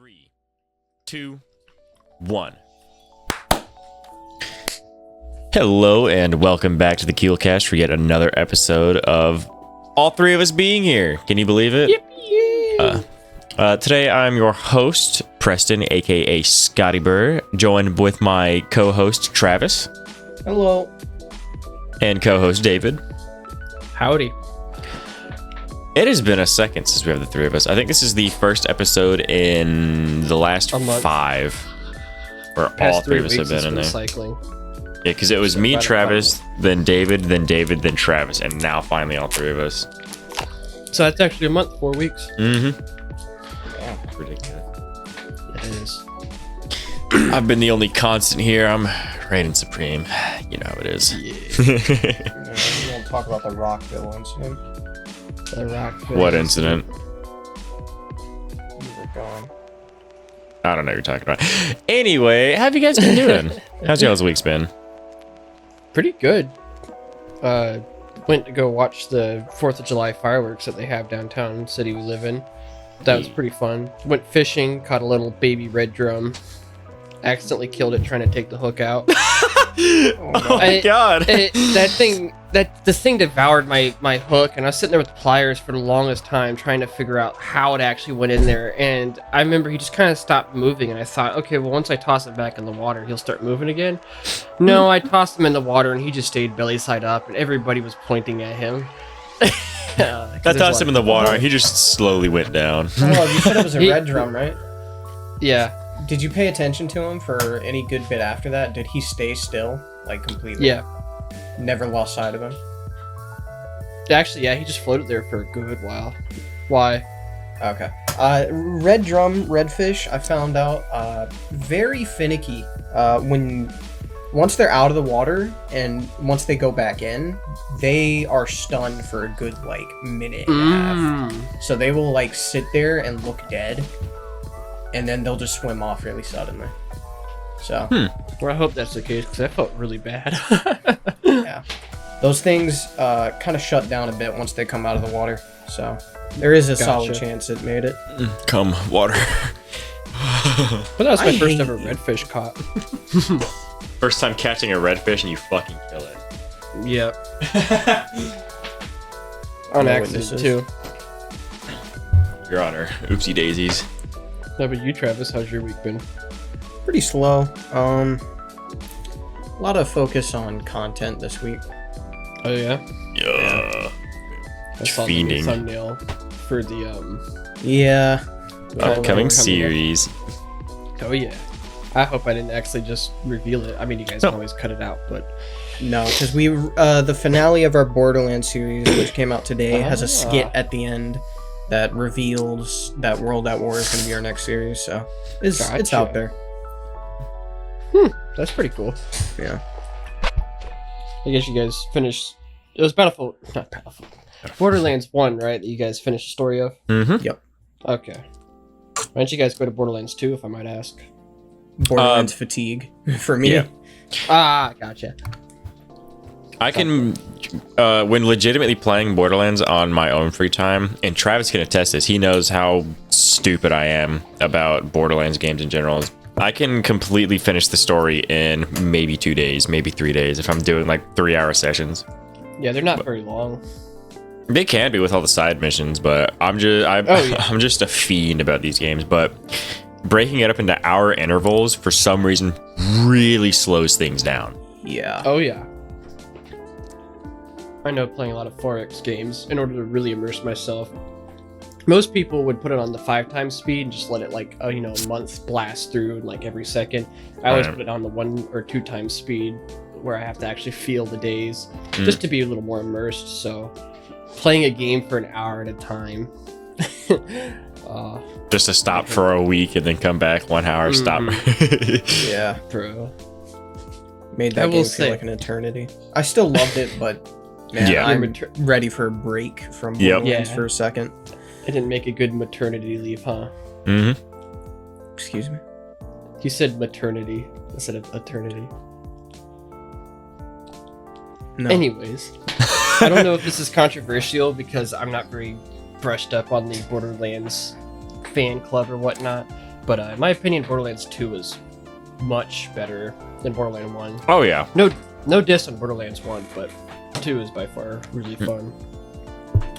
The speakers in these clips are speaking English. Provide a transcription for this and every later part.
3, 2, 1. Hello and welcome back to the Kewlcast for yet another episode of all three of us being here. Can you believe it? Yep. Today I'm your host, Preston, aka Scotty Burr, joined with my co-host Travis. Hello. And co-host David. Howdy. It has been a second since we have the three of us. I think this is the first episode in the last 5 where all three of us have been in there. Cycling. Yeah, because it was me, Travis, then David, then Travis, and now finally all three of us. So that's actually a month, 4 weeks. Mm-hmm. Yeah, ridiculous. It is. I've been the only constant here. I'm reigning supreme. You know how it is. Yeah. We won't talk about the Rockville incident. The Rockville. What incident? We were going. I don't know what you're talking about. Anyway, how have you guys been doing? How's y'all's week's been? Pretty good. Went to go watch the 4th of July fireworks that they have downtown city we live in. That was pretty fun. Went fishing, caught a little baby red drum. Accidentally killed it trying to take the hook out. Oh my god. The thing devoured my hook, and I was sitting there with the pliers for the longest time trying to figure out how it actually went in there. And I remember he just kind of stopped moving, and I thought, okay, well, once I toss it back in the water, he'll start moving again. No, I tossed him in the water, and he just stayed belly side up, and everybody was pointing at him. I tossed him in the water. He just slowly went down. Oh, you said it was a red drum, right? Yeah. Did you pay attention to him for any good bit after that? Did he stay still, like completely? Yeah. Never lost sight of him? Actually, yeah, he just floated there for a good while. Why? Okay. Red drum, redfish, I found out, very finicky. Once they're out of the water and once they go back in, they are stunned for a good, like, minute and a half. So they will, like, sit there and look dead, and then they'll just swim off really suddenly. So. Well, I hope that's the case, because I felt really bad. Yeah. Those things kind of shut down a bit once they come out of the water. So there is a solid chance it made it. Come, water. But that was my first ever redfish caught. First time catching a redfish and you fucking kill it. Yep. On accident, too. Your Honor. Oopsie daisies. How about you, Travis? How's your week been? Pretty slow. A lot of focus on content this week. Oh, yeah? Yeah. I saw the new thumbnail for the, upcoming series. Oh, yeah. I hope I didn't actually just reveal it. I mean, you guys can always cut it out, but... No, because the finale of our Borderlands series, which came out today, has a skit at the end that reveals that World at War is going to be our next series, so it's out there. That's pretty cool. Yeah. I guess you guys finished... It was not Battlefield. Borderlands 1, right? That you guys finished the story of? Mm-hmm. Yep. Okay. Why don't you guys go to Borderlands 2, if I might ask? Borderlands fatigue for me. Yeah. Ah, gotcha. I can, when legitimately playing Borderlands on my own free time, and Travis can attest this, he knows how stupid I am about Borderlands games in general. I can completely finish the story in maybe 2 days, maybe 3 days, if I'm doing like 3-hour sessions. Yeah, they're not very long. They can be with all the side missions, but I'm just a fiend about these games. But breaking it up into hour intervals for some reason really slows things down. Yeah. Oh, yeah. I know playing a lot of 4X games in order to really immerse myself. Most people would put it on the 5x speed and just let it like a month blast through like every second. I always put it on the 1 or 2x speed where I have to actually feel the days just to be a little more immersed. So playing a game for an hour at a time. Just to stop for a week and then come back 1 hour, stop. Yeah. Bro. Made that game feel like an eternity. I still loved it, but man, I'm ready for a break from Borderlands for a second. It didn't make a good maternity leave, huh? Mm-hmm. Excuse me? You said maternity instead of eternity. No. Anyways, I don't know if this is controversial because I'm not very brushed up on the Borderlands fan club or whatnot, But in my opinion, Borderlands 2 is much better than Borderlands 1. Oh yeah. No diss on Borderlands 1, but 2 is by far really fun.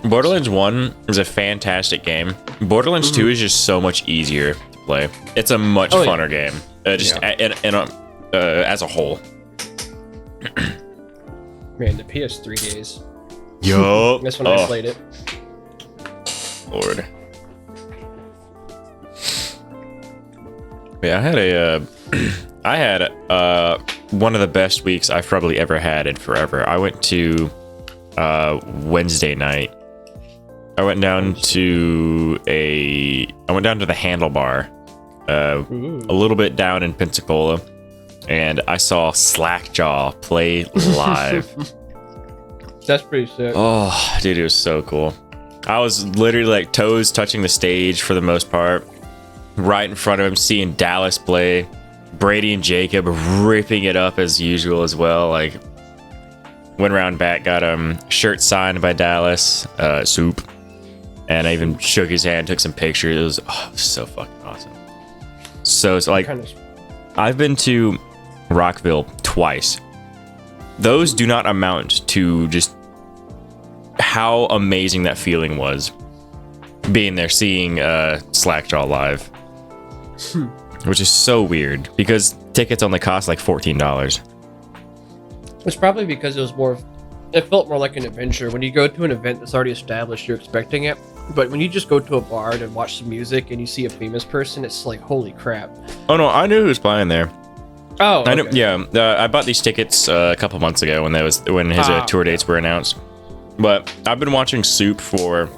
Borderlands 1 is a fantastic game. Borderlands 2 is just so much easier to play. It's a much funner game. As a whole. Man, the PS3 days. Yo. That's when I played it. Lord. Yeah, I had one of the best weeks I've probably ever had in forever. I went to Wednesday night. I went down to the Handlebar, a little bit down in Pensacola, and I saw Slackjaw play live. That's pretty sick. Oh, dude, it was so cool. I was literally like toes touching the stage for the most part, right in front of him, seeing Dallas play. Brady and Jacob ripping it up as usual as well. Like, went around back, got shirt signed by Dallas, Soup, and I even shook his hand, took some pictures. It was so fucking awesome. So it's like, I've been to Rockville twice. Those do not amount to just how amazing that feeling was, being there, seeing Slackjaw live. Which is so weird because tickets only cost like $14. It's probably because it felt more like an adventure. When you go to an event that's already established, you're expecting it. But when you just go to a bar and watch some music and you see a famous person, it's like, holy crap. Oh no, I knew who was playing there. Oh, okay. I knew, yeah. I bought these tickets a couple months ago when his tour dates were announced. But I've been watching Soup for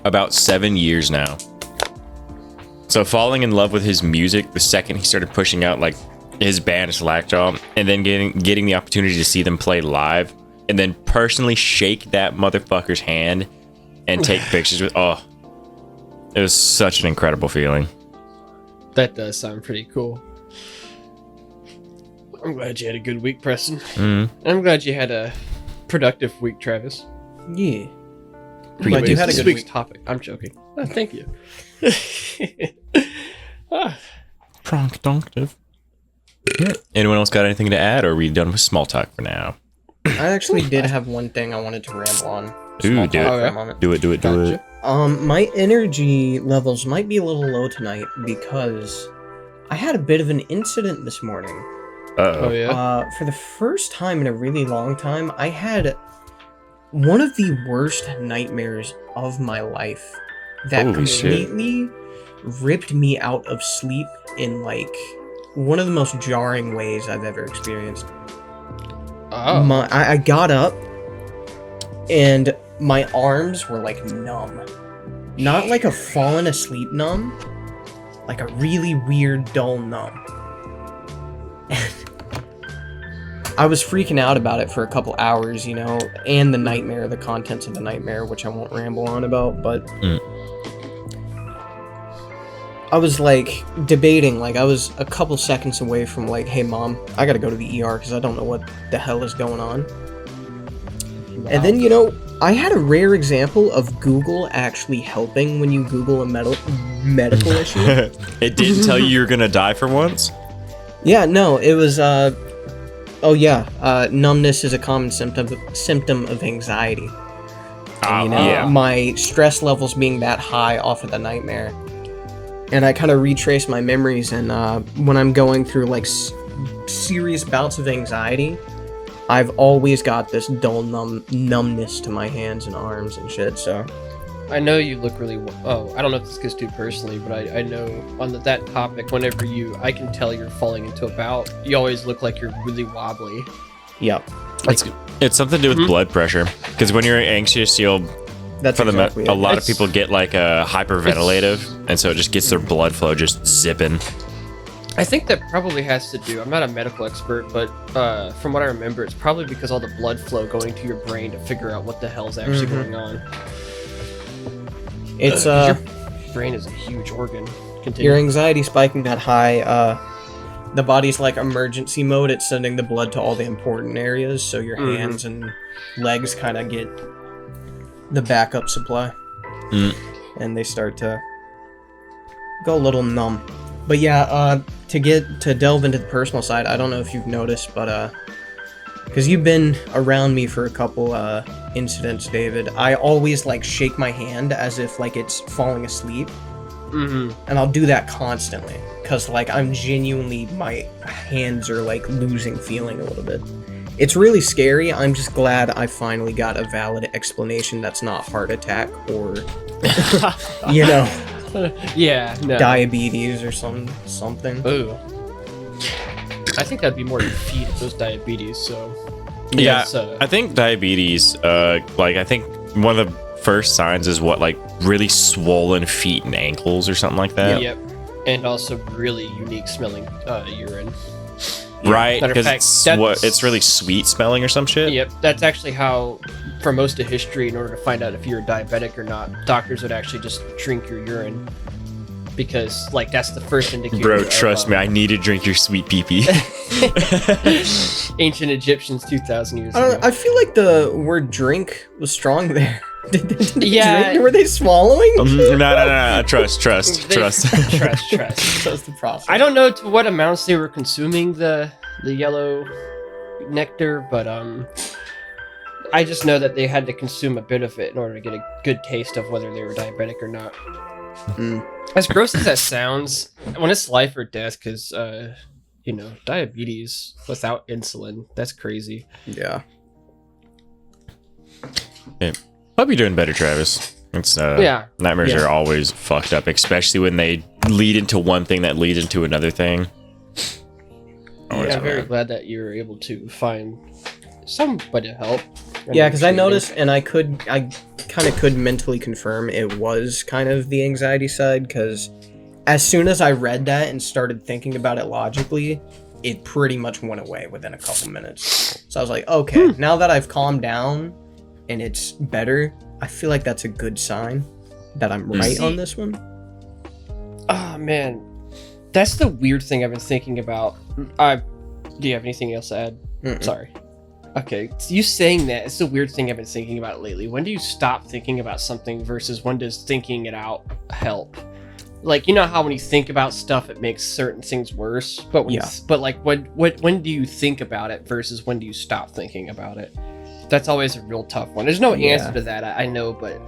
about 7 years now. So falling in love with his music the second he started pushing out like his band Slackjaw, and then getting the opportunity to see them play live, and then personally shake that motherfucker's hand and take pictures with. Oh, it was such an incredible feeling. That does sound pretty cool. I'm glad you had a good week, Preston. Mm-hmm. I'm glad you had a productive week, Travis. Yeah. Anyways, you had a this good week's week. topic. I'm joking. Oh, thank you. Pronctunctive. Anyone else got anything to add, or are we done with small talk for now? I actually did have one thing I wanted to ramble on. Ooh, Small do talk it. for a moment. Do it. Gotcha. My energy levels might be a little low tonight because I had a bit of an incident this morning. Oh, Uh-oh. yeah? For the first time in a really long time, I had one of the worst nightmares of my life that Holy shit. completely ripped me out of sleep in like one of the most jarring ways I've ever experienced. Oh. I got up and my arms were like numb. Not like a fallen asleep numb, like a really weird dull numb. I was freaking out about it for a couple hours, you know, and the nightmare, the contents of the nightmare, which I won't ramble on about, but I was like debating, like I was a couple seconds away from like, hey mom, I gotta go to the ER because I don't know what the hell is going on. Wow. And then, you know, I had a rare example of Google actually helping when you Google a medical issue. It didn't tell you you're gonna die for once? Yeah, no, it was, numbness is a common symptom of anxiety. And, you know, yeah. my stress levels being that high off of the nightmare. And I kind of retraced my memories, and when I'm going through, like, serious bouts of anxiety, I've always got this dull numbness to my hands and arms and shit, so... I know you look really... I don't know if this gets too personally, but I know on that topic, whenever I can tell you're falling into a bout, you always look like you're really wobbly. Yep. It's something to do with blood pressure. Because when you're anxious, That's exactly it. a lot of people get like a hyperventilative, and so it just gets their blood flow just zipping. I think that probably has to do... I'm not a medical expert, but from what I remember, it's probably because all the blood flow going to your brain to figure out what the hell's actually going on. It's, Your brain is a huge organ. Continue. your anxiety spiking that high, the body's like emergency mode. It's sending the blood to all the important areas, so your hands and legs kind of get the backup supply. And they start to go a little numb. But yeah, to delve into the personal side, I don't know if you've noticed, but because you've been around me for a couple incidents, David, I always like shake my hand as if like it's falling asleep. Mm-hmm. And I'll do that constantly because like I'm genuinely, my hands are like losing feeling a little bit. It's really scary. I'm just glad I finally got a valid explanation that's not heart attack or you know, yeah, no. diabetes or something. Ooh. I think that'd be more your feet if it was diabetes, so Yeah, I think diabetes, like I think one of the first signs is what, like really swollen feet and ankles or something like that. Yep. And also really unique smelling urine. Right, Matter of because fact, it's really sweet smelling or some shit. Yep, that's actually how, for most of history, in order to find out if you're diabetic or not, doctors would actually just drink your urine. Because, like, that's the first indicator. Bro, trust me, I need to drink your sweet pee-pee. Ancient Egyptians 2,000 years ago. I feel like the word drink was strong there. Did they Yeah. drink? Were they swallowing? No. Trust. Trust. That's the process. I don't know to what amounts they were consuming the yellow nectar, but I just know that they had to consume a bit of it in order to get a good taste of whether they were diabetic or not. As gross as that sounds, when it's life or death, because diabetes without insulin, that's crazy. Yeah. Okay. Hope you're doing better, Travis. It's nightmares are always fucked up, especially when they lead into one thing that leads into another thing. I'm very glad that you were able to find somebody to help. Yeah, because I noticed, and I kind of could mentally confirm it was kind of the anxiety side, because as soon as I read that and started thinking about it logically, it pretty much went away within a couple minutes. So I was like, okay, now that I've calmed down and it's better, I feel like that's a good sign that I'm right on this one. Oh, man. That's the weird thing I've been thinking about. Do you have anything else to add? Sorry. Okay, so you saying that, it's the weird thing I've been thinking about lately. When do you stop thinking about something versus when does thinking it out help? Like, you know how when you think about stuff, it makes certain things worse? But when do you think about it versus when do you stop thinking about it? That's always a real tough one. There's no answer to that, I know, but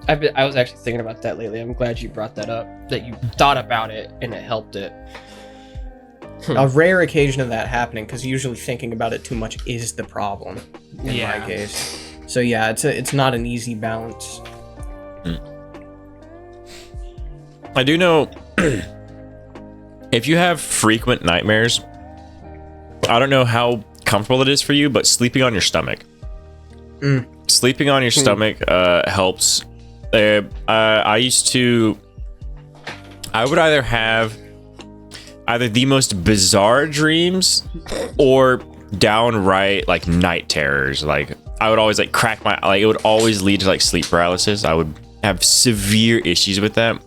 I was actually thinking about that lately. I'm glad you brought that up, that you thought about it and it helped it. A rare occasion of that happening, because usually thinking about it too much is the problem in my case. So yeah, it's not an easy balance. I do know if you have frequent nightmares, I don't know how comfortable it is for you, but sleeping on your stomach. Sleeping on your stomach helps. I would either have the most bizarre dreams or downright like night terrors. Like I would always like crack my, like it would always lead to like sleep paralysis. I would have severe issues with that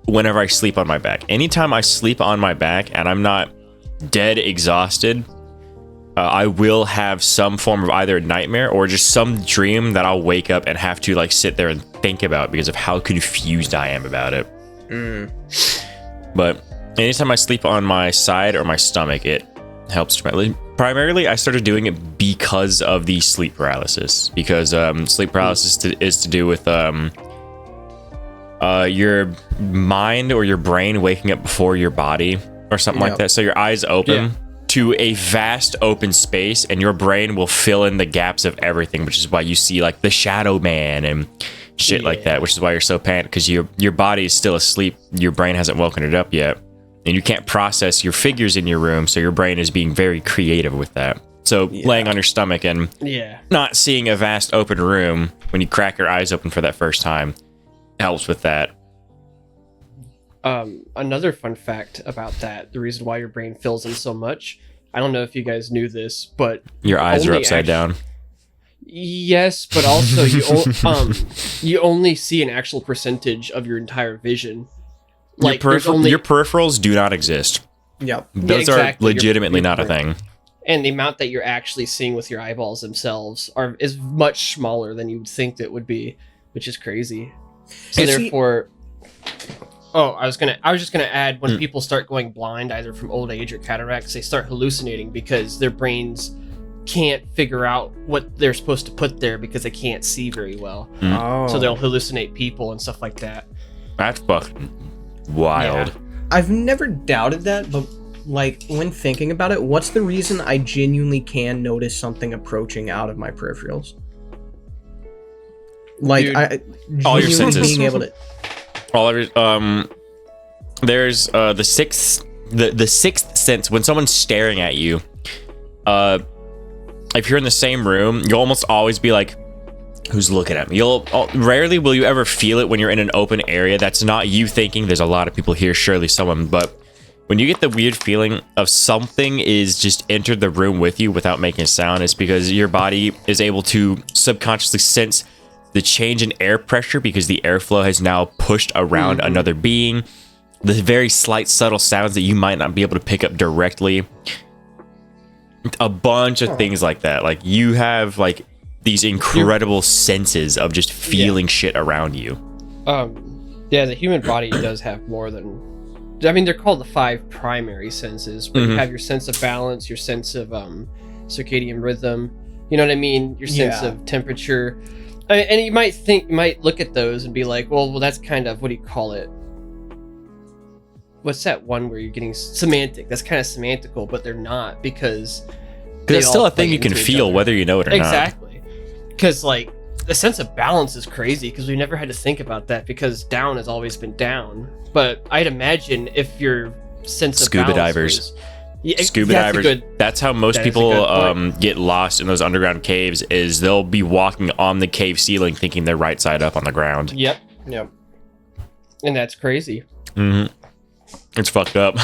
whenever I sleep on my back. Anytime I sleep on my back and I'm not dead exhausted, I will have some form of either a nightmare or just some dream that I'll wake up and have to like sit there and think about because of how confused I am about it. But anytime I sleep on my side or my stomach, it helps tremendously. Primarily, I started doing it because of the sleep paralysis. Because sleep paralysis is to do with your mind or your brain waking up before your body or something like that. So your eyes open to a vast open space and your brain will fill in the gaps of everything, which is why you see like the shadow man and shit like that, which is why you're so panicked, because your body is still asleep. Your brain hasn't woken it up yet. And you can't process your figures in your room, so your brain is being very creative with that. So laying on your stomach and not seeing a vast open room when you crack your eyes open for that first time helps with that. Another fun fact about that, the reason why your brain fills in so much, I don't know if you guys knew this, but your eyes are upside down. Yes, but also you only see an actual percentage of your entire vision. Like your peripherals do not exist. Those are legitimately not a thing. And the amount that you're actually seeing with your eyeballs themselves is much smaller than you would think that would be, which is crazy. So therefore, Oh, I was just gonna add when people start going blind, either from old age or cataracts, they start hallucinating because their brains can't figure out what they're supposed to put there because they can't see very well. Oh. So they'll hallucinate people and stuff like that. That's fucking wild. Yeah. I've never doubted that, but like when thinking about it, what's the reason I genuinely can notice something approaching out of my peripherals? Like, Dude, all your genuinely senses. being able to. There's the sixth sense. When someone's staring at you, if you're in the same room, you'll almost always be like, who's looking at me? Rarely will you ever feel it when you're in an open area that's not you thinking there's a lot of people here, surely someone. But when you get the weird feeling of something is just entered the room with you without making a sound, it's because your body is able to subconsciously sense the change in air pressure because the airflow has now pushed around another being. The very slight subtle sounds that you might not be able to pick up directly. A bunch of things like that. Like, you have like these incredible senses of just feeling shit around you. Yeah, the human body does have more than, I mean, they're called the 5 primary senses, where you have your sense of balance, your sense of circadian rhythm, you know what I mean, your sense of temperature. And you might look at those and be like, well, that's kind of, what do you call it? What's that one where you're getting semantic? That's kind of semantical, but they're not, because it's still a thing you can feel whether you know it or not. Exactly. Because like the sense of balance is crazy, because we never had to think about that, because down has always been down. But I'd imagine if your sense of Scuba balance divers. was, Scuba divers. That's how most that is a people good point. get lost in those underground caves, is they'll be walking on the cave ceiling thinking they're right side up on the ground. Yep. Yep. And that's crazy. It's fucked up.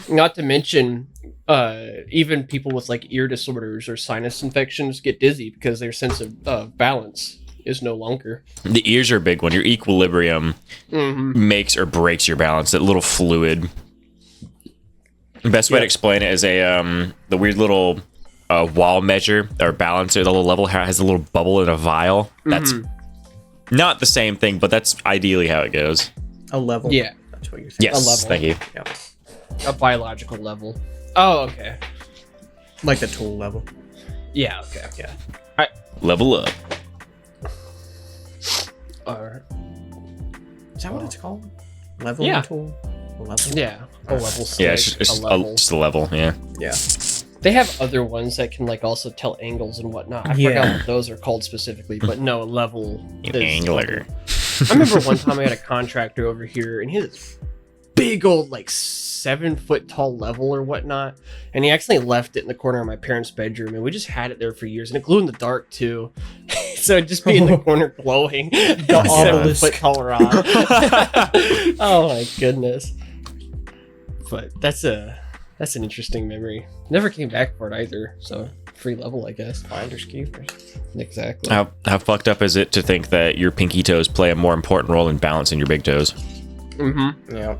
Not to mention, even people with like ear disorders or sinus infections get dizzy because their sense of balance is no longer. The ears are a big one. Your equilibrium makes or breaks your balance. That little fluid. The best way to explain it is the weird little wall measure or balancer. The little level has a little bubble in a vial. That's not the same thing, but that's ideally how it goes. A level. Yeah. That's what you're saying. Yes, A level. thank you. Yeah. A biological level. Oh, okay. Like the tool level. Yeah, okay. Yeah. Level up. Is that what it's called? Level Yeah. tool? A level? Yeah. A level stick. Yeah, it's just a level. Yeah. Yeah. They have other ones that can like also tell angles and whatnot. I forgot what those are called specifically, but no, a level is Angler. I remember one time I had a contractor over here, and he had this big old like 7-foot tall level or whatnot, and he accidentally left it in the corner of my parents' bedroom, and we just had it there for years, and it glowed in the dark too. So it'd just be in the corner glowing. The obelisk. 7-foot tall rod. Oh my goodness. But that's an interesting memory. Never came back for it either, so free level, I guess. Finders keepers. Exactly. How fucked up is it to think that your pinky toes play a more important role in balancing your big toes? Yeah.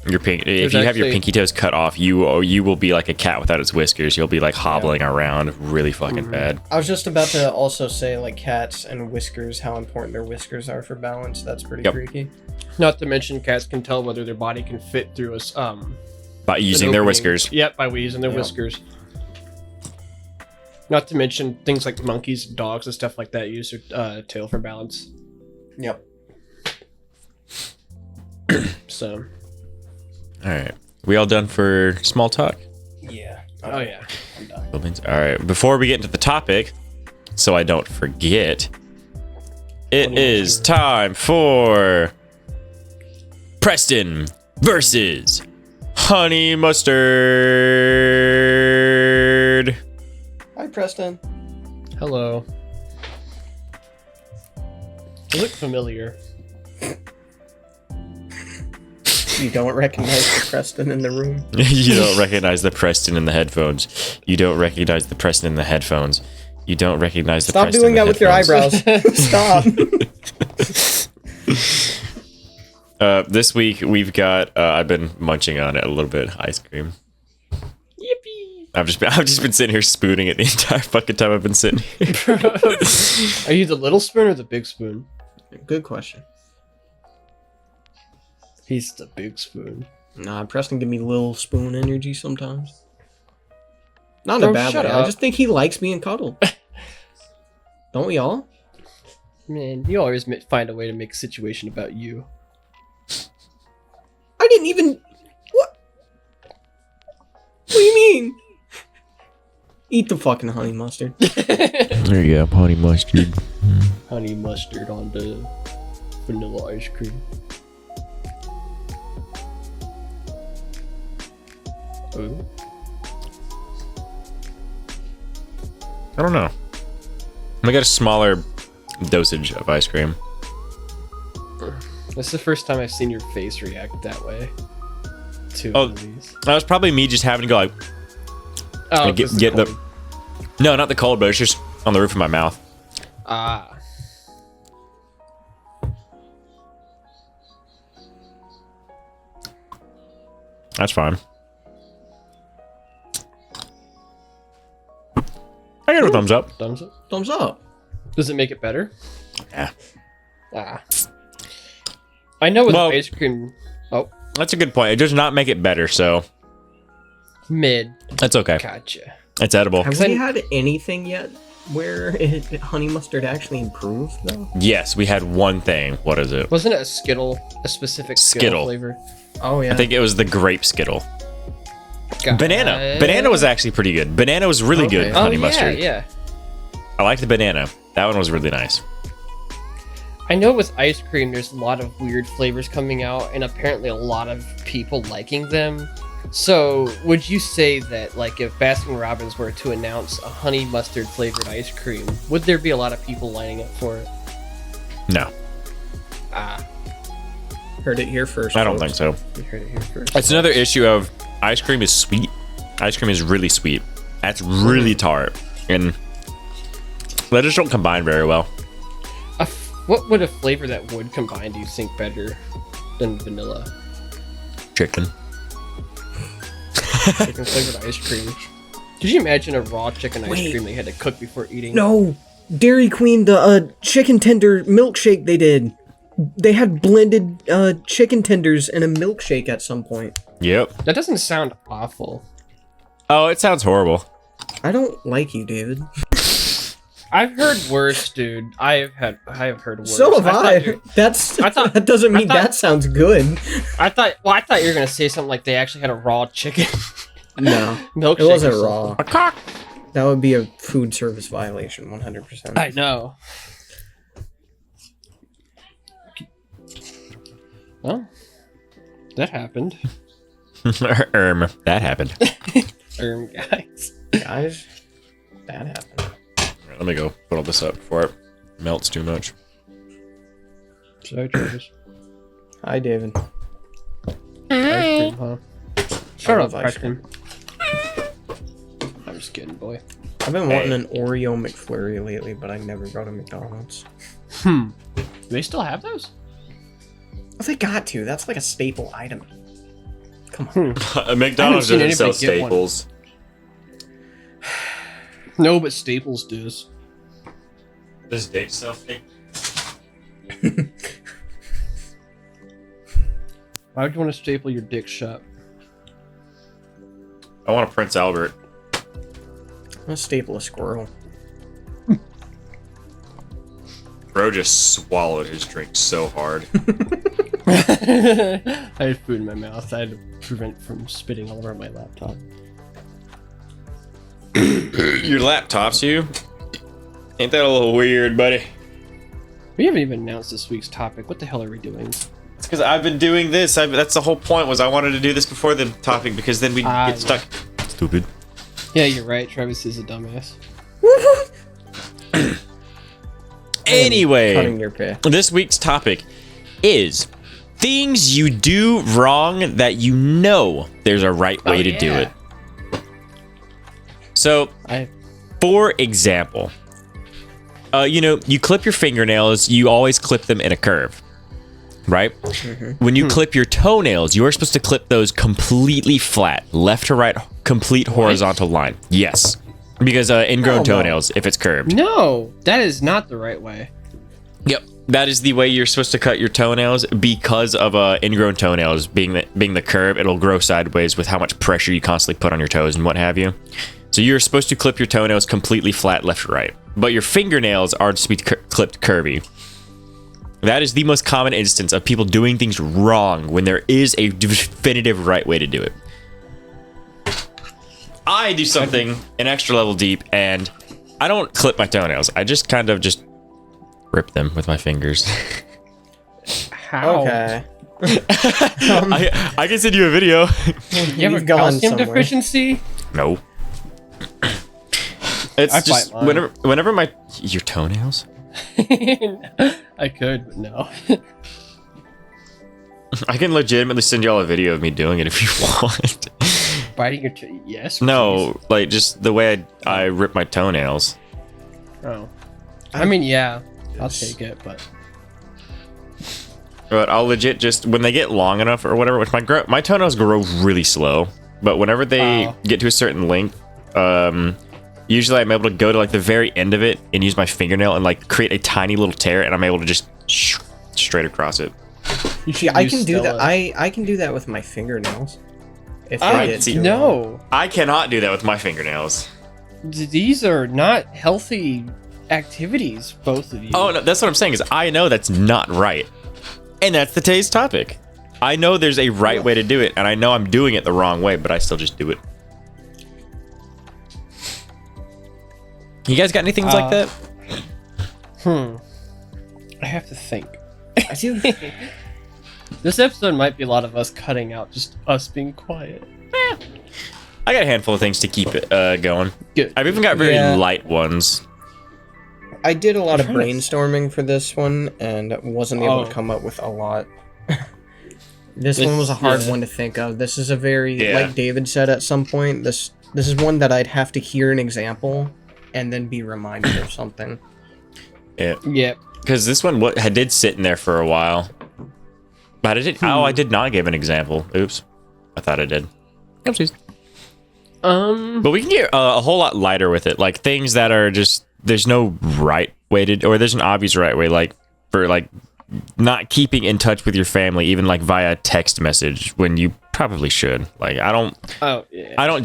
If you have your pinky toes cut off, you will be like a cat without its whiskers. You'll be like hobbling around really fucking bad. I was just about to also say, like, cats and whiskers, how important their whiskers are for balance. That's pretty freaky. Not to mention, cats can tell whether their body can fit through us. By using their whiskers. Yep, by using their whiskers. Not to mention things like monkeys, dogs, and stuff like that use their tail for balance. Yep. So. All right. We all done for small talk? Yeah. Oh yeah. I'm done. All right. Before we get into the topic, so I don't forget, it is time for Preston versus Honey Mustard. Hi, Preston. Hello. You look familiar. You don't recognize the Preston in the room? You don't recognize the Preston in the headphones. You don't recognize the Preston in the headphones. You don't recognize the Stop Preston doing in the that with your headphones. eyebrows. Stop. This week we've got I've been munching on it a little bit. Ice cream. Yippee! I've just been sitting here spooning it the entire fucking time I've been sitting here. Are you the little spoon or the big spoon? Good question. He's the big spoon. Nah, Preston give me little spoon energy sometimes. Not in a Bro, bad shut way. up. I just think he likes being cuddled. Don't we all? Man, you always find a way to make a situation about you. I didn't even... What? What do you mean? Eat the fucking honey mustard. There you go, honey mustard. Honey mustard on the vanilla ice cream. Oh. I don't know. I got a smaller dosage of ice cream. That's the first time I've seen your face react that way. To Oh, one of these. that was probably me just having to go like, Oh, get, this is get the... cold. No, not the cold, but it's just on the roof of my mouth. Ah. That's fine. I give it a thumbs up. Thumbs up. Thumbs up. Does it make it better? Yeah. Ah. I know with Well- ice cream. Oh, That's a good point. It does not make it better, so mid. that's okay. Gotcha. It's edible. Have we had anything yet where honey mustard actually improved, though? Yes, we had one thing. What is it? Wasn't it a Skittle? A specific Skittle, Skittle. flavor? Oh, yeah. I think it was the grape Skittle. Got Banana. it. Banana was actually pretty good. Banana was really Okay. good with Oh, honey yeah, mustard. yeah. I liked the banana. That one was really nice. I know with ice cream, there's a lot of weird flavors coming out, and apparently a lot of people liking them. So, would you say that, like, if Baskin Robbins were to announce a honey mustard flavored ice cream, would there be a lot of people lining up for it? No, Ah, Heard it here first. I don't folks. think so. you heard it here first. It's another issue of ice cream is sweet. Ice cream is really sweet. That's really tart. And they just don't combine very well. What would a flavor that would combine, do you think, better than vanilla? Chicken. Chicken flavored ice cream. Could you imagine a raw chicken ice Wait. cream they had to cook before eating? No! Dairy Queen, the chicken tender milkshake they did. They had blended chicken tenders in a milkshake at some point. Yep. That doesn't sound awful. Oh, it sounds horrible. I don't like you, David. I've heard worse, dude. I have heard worse. So have thought I. you- That's I thought- that doesn't I mean thought- that sounds good. I thought you were gonna say something like they actually had a raw chicken No, milkshake. it wasn't or raw. something. That would be a food service violation, 100%. I know. Well, that happened. That happened. Guys. Guys, that happened. Let me go put all this up before it melts too much. Sorry, Travis. Hi, David. Ice cream, huh? Shut I up, love ice Preston. I'm just kidding, boy. I've been wanting an Oreo McFlurry lately, but I never go to McDonald's. Do they still have those? Well, they got to. That's like a staple item. Come on. McDonald's seen doesn't sell anybody get one. staples. No, but Staples does. Does Dick sell staples? Why would you want to staple your dick shut? I want a Prince Albert. I'm gonna staple a squirrel. Bro just swallowed his drink so hard. I had food in my mouth. I had to prevent from spitting all over my laptop. Your laptop's you? Ain't that a little weird, buddy? We haven't even announced this week's topic. What the hell are we doing? It's because I've been doing this. That's the whole point, was I wanted to do this before the topic, because then we'd get stuck. Stupid. Yeah, you're right. Travis is a dumbass. Anyway, Cutting your pay. this week's topic is things you do wrong that you know there's a right way to do it. So, for example, you clip your fingernails, you always clip them in a curve, right? When you clip your toenails, you're supposed to clip those completely flat, left to right, complete horizontal line. Yes. Because ingrown Oh, no. toenails, if it's curved. No, that is not the right way. Yep. that is the way you're supposed to cut your toenails because of ingrown toenails being the curve. It'll grow sideways with how much pressure you constantly put on your toes and what have you. So you're supposed to clip your toenails completely flat left to right, but your fingernails are to be clipped curvy. That is the most common instance of people doing things wrong when there is a definitive right way to do it. I do something an extra level deep, and I don't clip my toenails. I just kind of just rip them with my fingers. How? Okay. I can send you a video. You have a calcium deficiency? No. It's just whenever your toenails. I could, but no. I can legitimately send y'all a video of me doing it if you want. Biting your yes. No, please. like just the way I rip my toenails. Oh. I mean, yeah, I'll take it, but I'll legit just when they get long enough or whatever. Which my toenails grow really slow, but whenever they get to a certain length, usually I'm able to go to like the very end of it and use my fingernail and like create a tiny little tear, and I'm able to just straight across it. See, I can do that. I can do that with my fingernails. If I get too long. I cannot do that with my fingernails. These are not healthy activities, both of you. Oh no, that's what I'm saying. Is I know that's not right, and that's today's topic. I know there's a right way to do it, and I know I'm doing it the wrong way, but I still just do it. You guys got anything like that? I have to think. I do. This episode might be a lot of us cutting out, just us being quiet. I got a handful of things to keep it going. Good. I've even got very light ones. I did a lot of brainstorming for this one and wasn't able to come up with a lot. This one was a hard one to think of. This is a very, like David said at some point, this is one that I'd have to hear an example and then be reminded of something. Yeah. Yep. Because this one did sit in there for a while. But I did not give an example. Oops. I thought I did. Oopsies. But we can get a whole lot lighter with it. Like things that are just, there's no right way to, or there's an obvious right way, like for like not keeping in touch with your family, even like via text message when you probably should. Like I don't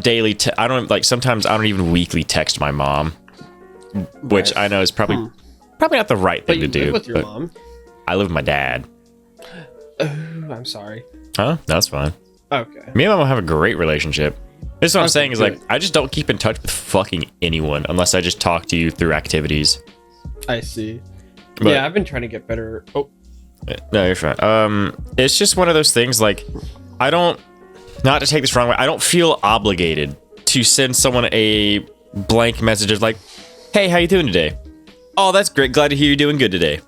daily, I don't like, sometimes I don't even weekly text my mom, which I know is probably not the right thing to do. Live with your mom? I live with my dad. Oh, I'm sorry. Huh? That's fine. Okay. Me and my mom have a great relationship. This is what I'm saying is like, I just don't keep in touch with fucking anyone unless I just talk to you through activities. I see. But, yeah, I've been trying to get better. Oh. No, you're fine. It's just one of those things like, I don't, not to take this wrong way, I don't feel obligated to send someone a blank message of like, hey, how you doing today? Oh, that's great. Glad to hear you're doing good today.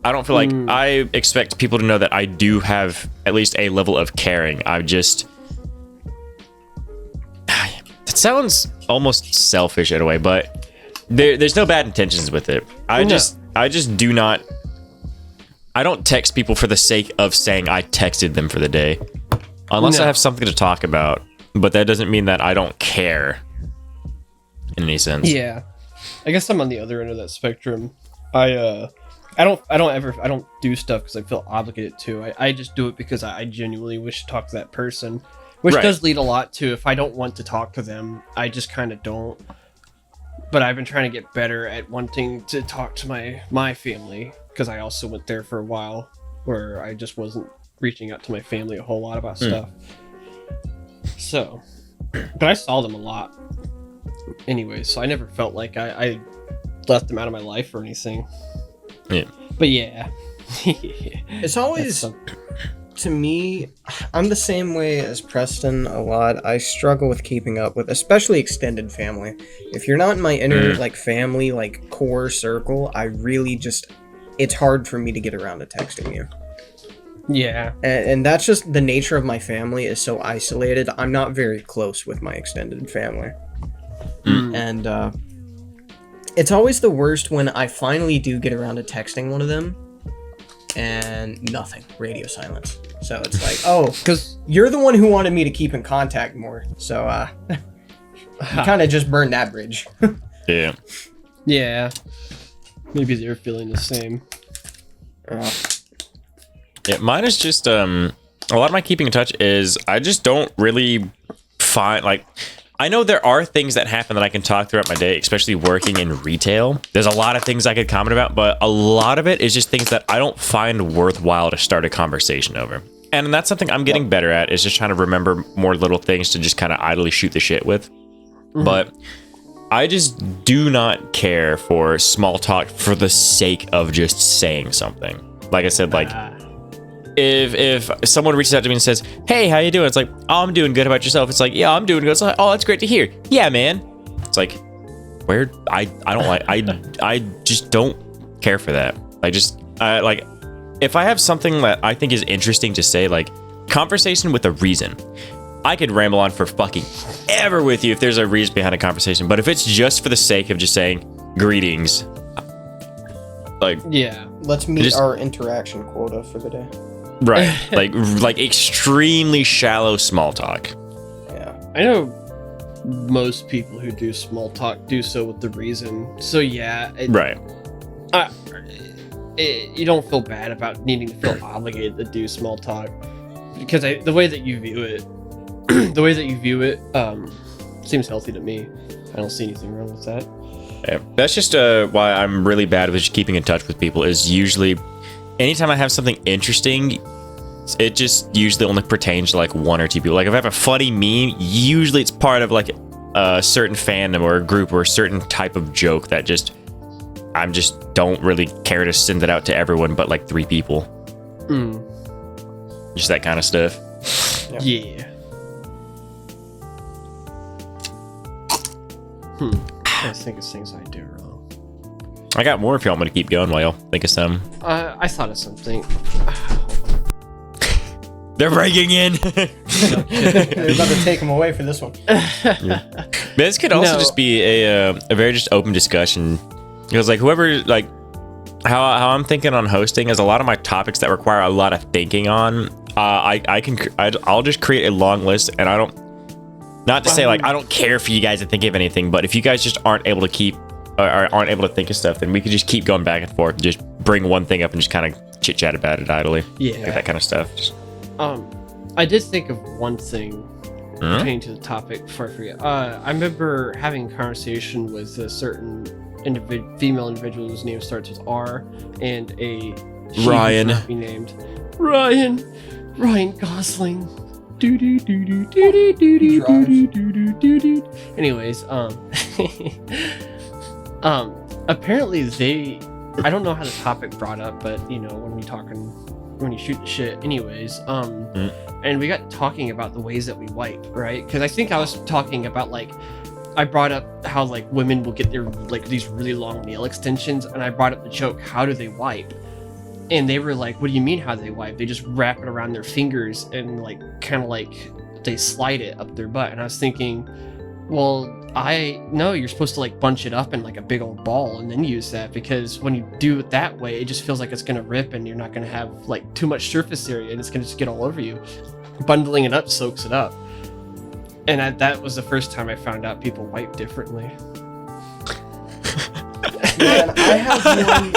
I don't feel like I expect people to know that I do have at least a level of caring. I just, it sounds almost selfish in a way, but there's no bad intentions with it. I just do not, I don't text people for the sake of saying I texted them for the day. Unless I have something to talk about, but that doesn't mean that I don't care in any sense. Yeah. I guess I'm on the other end of that spectrum. I don't do stuff because I feel obligated to. I just do it because I genuinely wish to talk to that person, which does lead a lot to if I don't want to talk to them, I just kind of don't. But I've been trying to get better at wanting to talk to my family because I also went there for a while where I just wasn't reaching out to my family a whole lot about stuff. So, but I saw them a lot anyway, so I never felt like I left them out of my life or anything. Yeah. But yeah. It's always, to me, I'm the same way as Preston a lot. I struggle with keeping up with, especially extended family. If you're not in my inner, like, family, like, core circle, I really just, it's hard for me to get around to texting you. Yeah. And that's just the nature of my family is so isolated. I'm not very close with my extended family. And, it's always the worst when I finally do get around to texting one of them and nothing, radio silence. So it's like, oh, because you're the one who wanted me to keep in contact more. So you kind of just burned that bridge. Yeah. Yeah. Maybe they're feeling the same. Yeah, mine is just a lot of my keeping in touch is I just don't really find like I know there are things that happen that I can talk throughout my day, especially working in retail. There's a lot of things I could comment about, but a lot of it is just things that I don't find worthwhile to start a conversation over. And that's something I'm getting better at, is just trying to remember more little things to just kind of idly shoot the shit with. But I just do not care for small talk for the sake of just saying something. Like I said, like if someone reaches out to me and says, "Hey, how you doing?" It's like, "Oh, I'm doing good. How about yourself?" It's like, "Yeah, I'm doing good." It's like, "Oh, that's great to hear." "Yeah, man." It's like, where I don't like I just don't care for that. I just like if I have something that I think is interesting to say, like conversation with a reason. I could ramble on for fucking ever with you if there's a reason behind a conversation, but if it's just for the sake of just saying greetings, like let's meet our interaction quota for the day. Right, like extremely shallow small talk. Yeah, I know most people who do small talk do so with the reason. So yeah, right. You don't feel bad about needing to feel obligated to do small talk because the way that you view it. The way that you view it seems healthy to me. I don't see anything wrong with that. Yeah, that's just why I'm really bad with just keeping in touch with people is usually anytime I have something interesting, it just usually only pertains to like one or two people. Like if I have a funny meme, usually it's part of like a certain fandom or a group or a certain type of joke that just don't really care to send it out to everyone but like 3 people. Just that kind of stuff. Yeah. I think it's things I do wrong. I got more if you want me to keep going while y'all think of some. I thought of something. They're breaking in. They're about to take them away for this one. But this could also just be a very just open discussion. Because like whoever like how I'm thinking on hosting is a lot of my topics that require a lot of thinking on. I'll just create a long list, and I don't. Not to say like I don't care for you guys to think of anything, but if you guys just aren't able to think of stuff, then we could just keep going back and forth and just bring one thing up and just kind of chit chat about it idly. Yeah, like that kind of stuff. Just... I did think of one thing pertaining to the topic before I forget. I remember having a conversation with a certain female individual whose name starts with R, and a Ryan. Be named Ryan Gosling. Anyways, apparently I don't know how the topic brought up, but you know, when you shoot the shit, anyways, and we got talking about the ways that we wipe, right? Because I think I was talking about like, I brought up how like women will get their like these really long nail extensions, and I brought up the joke, how do they wipe? And they were like, what do you mean how do they wipe? They just wrap it around their fingers and like kind of like they slide it up their butt. And I was thinking, well, no, you're supposed to like bunch it up in like a big old ball and then use that, because when you do it that way, it just feels like it's gonna rip and you're not gonna have like too much surface area and it's gonna just get all over you. Bundling it up soaks it up. And that was the first time I found out people wipe differently. Man, I have one...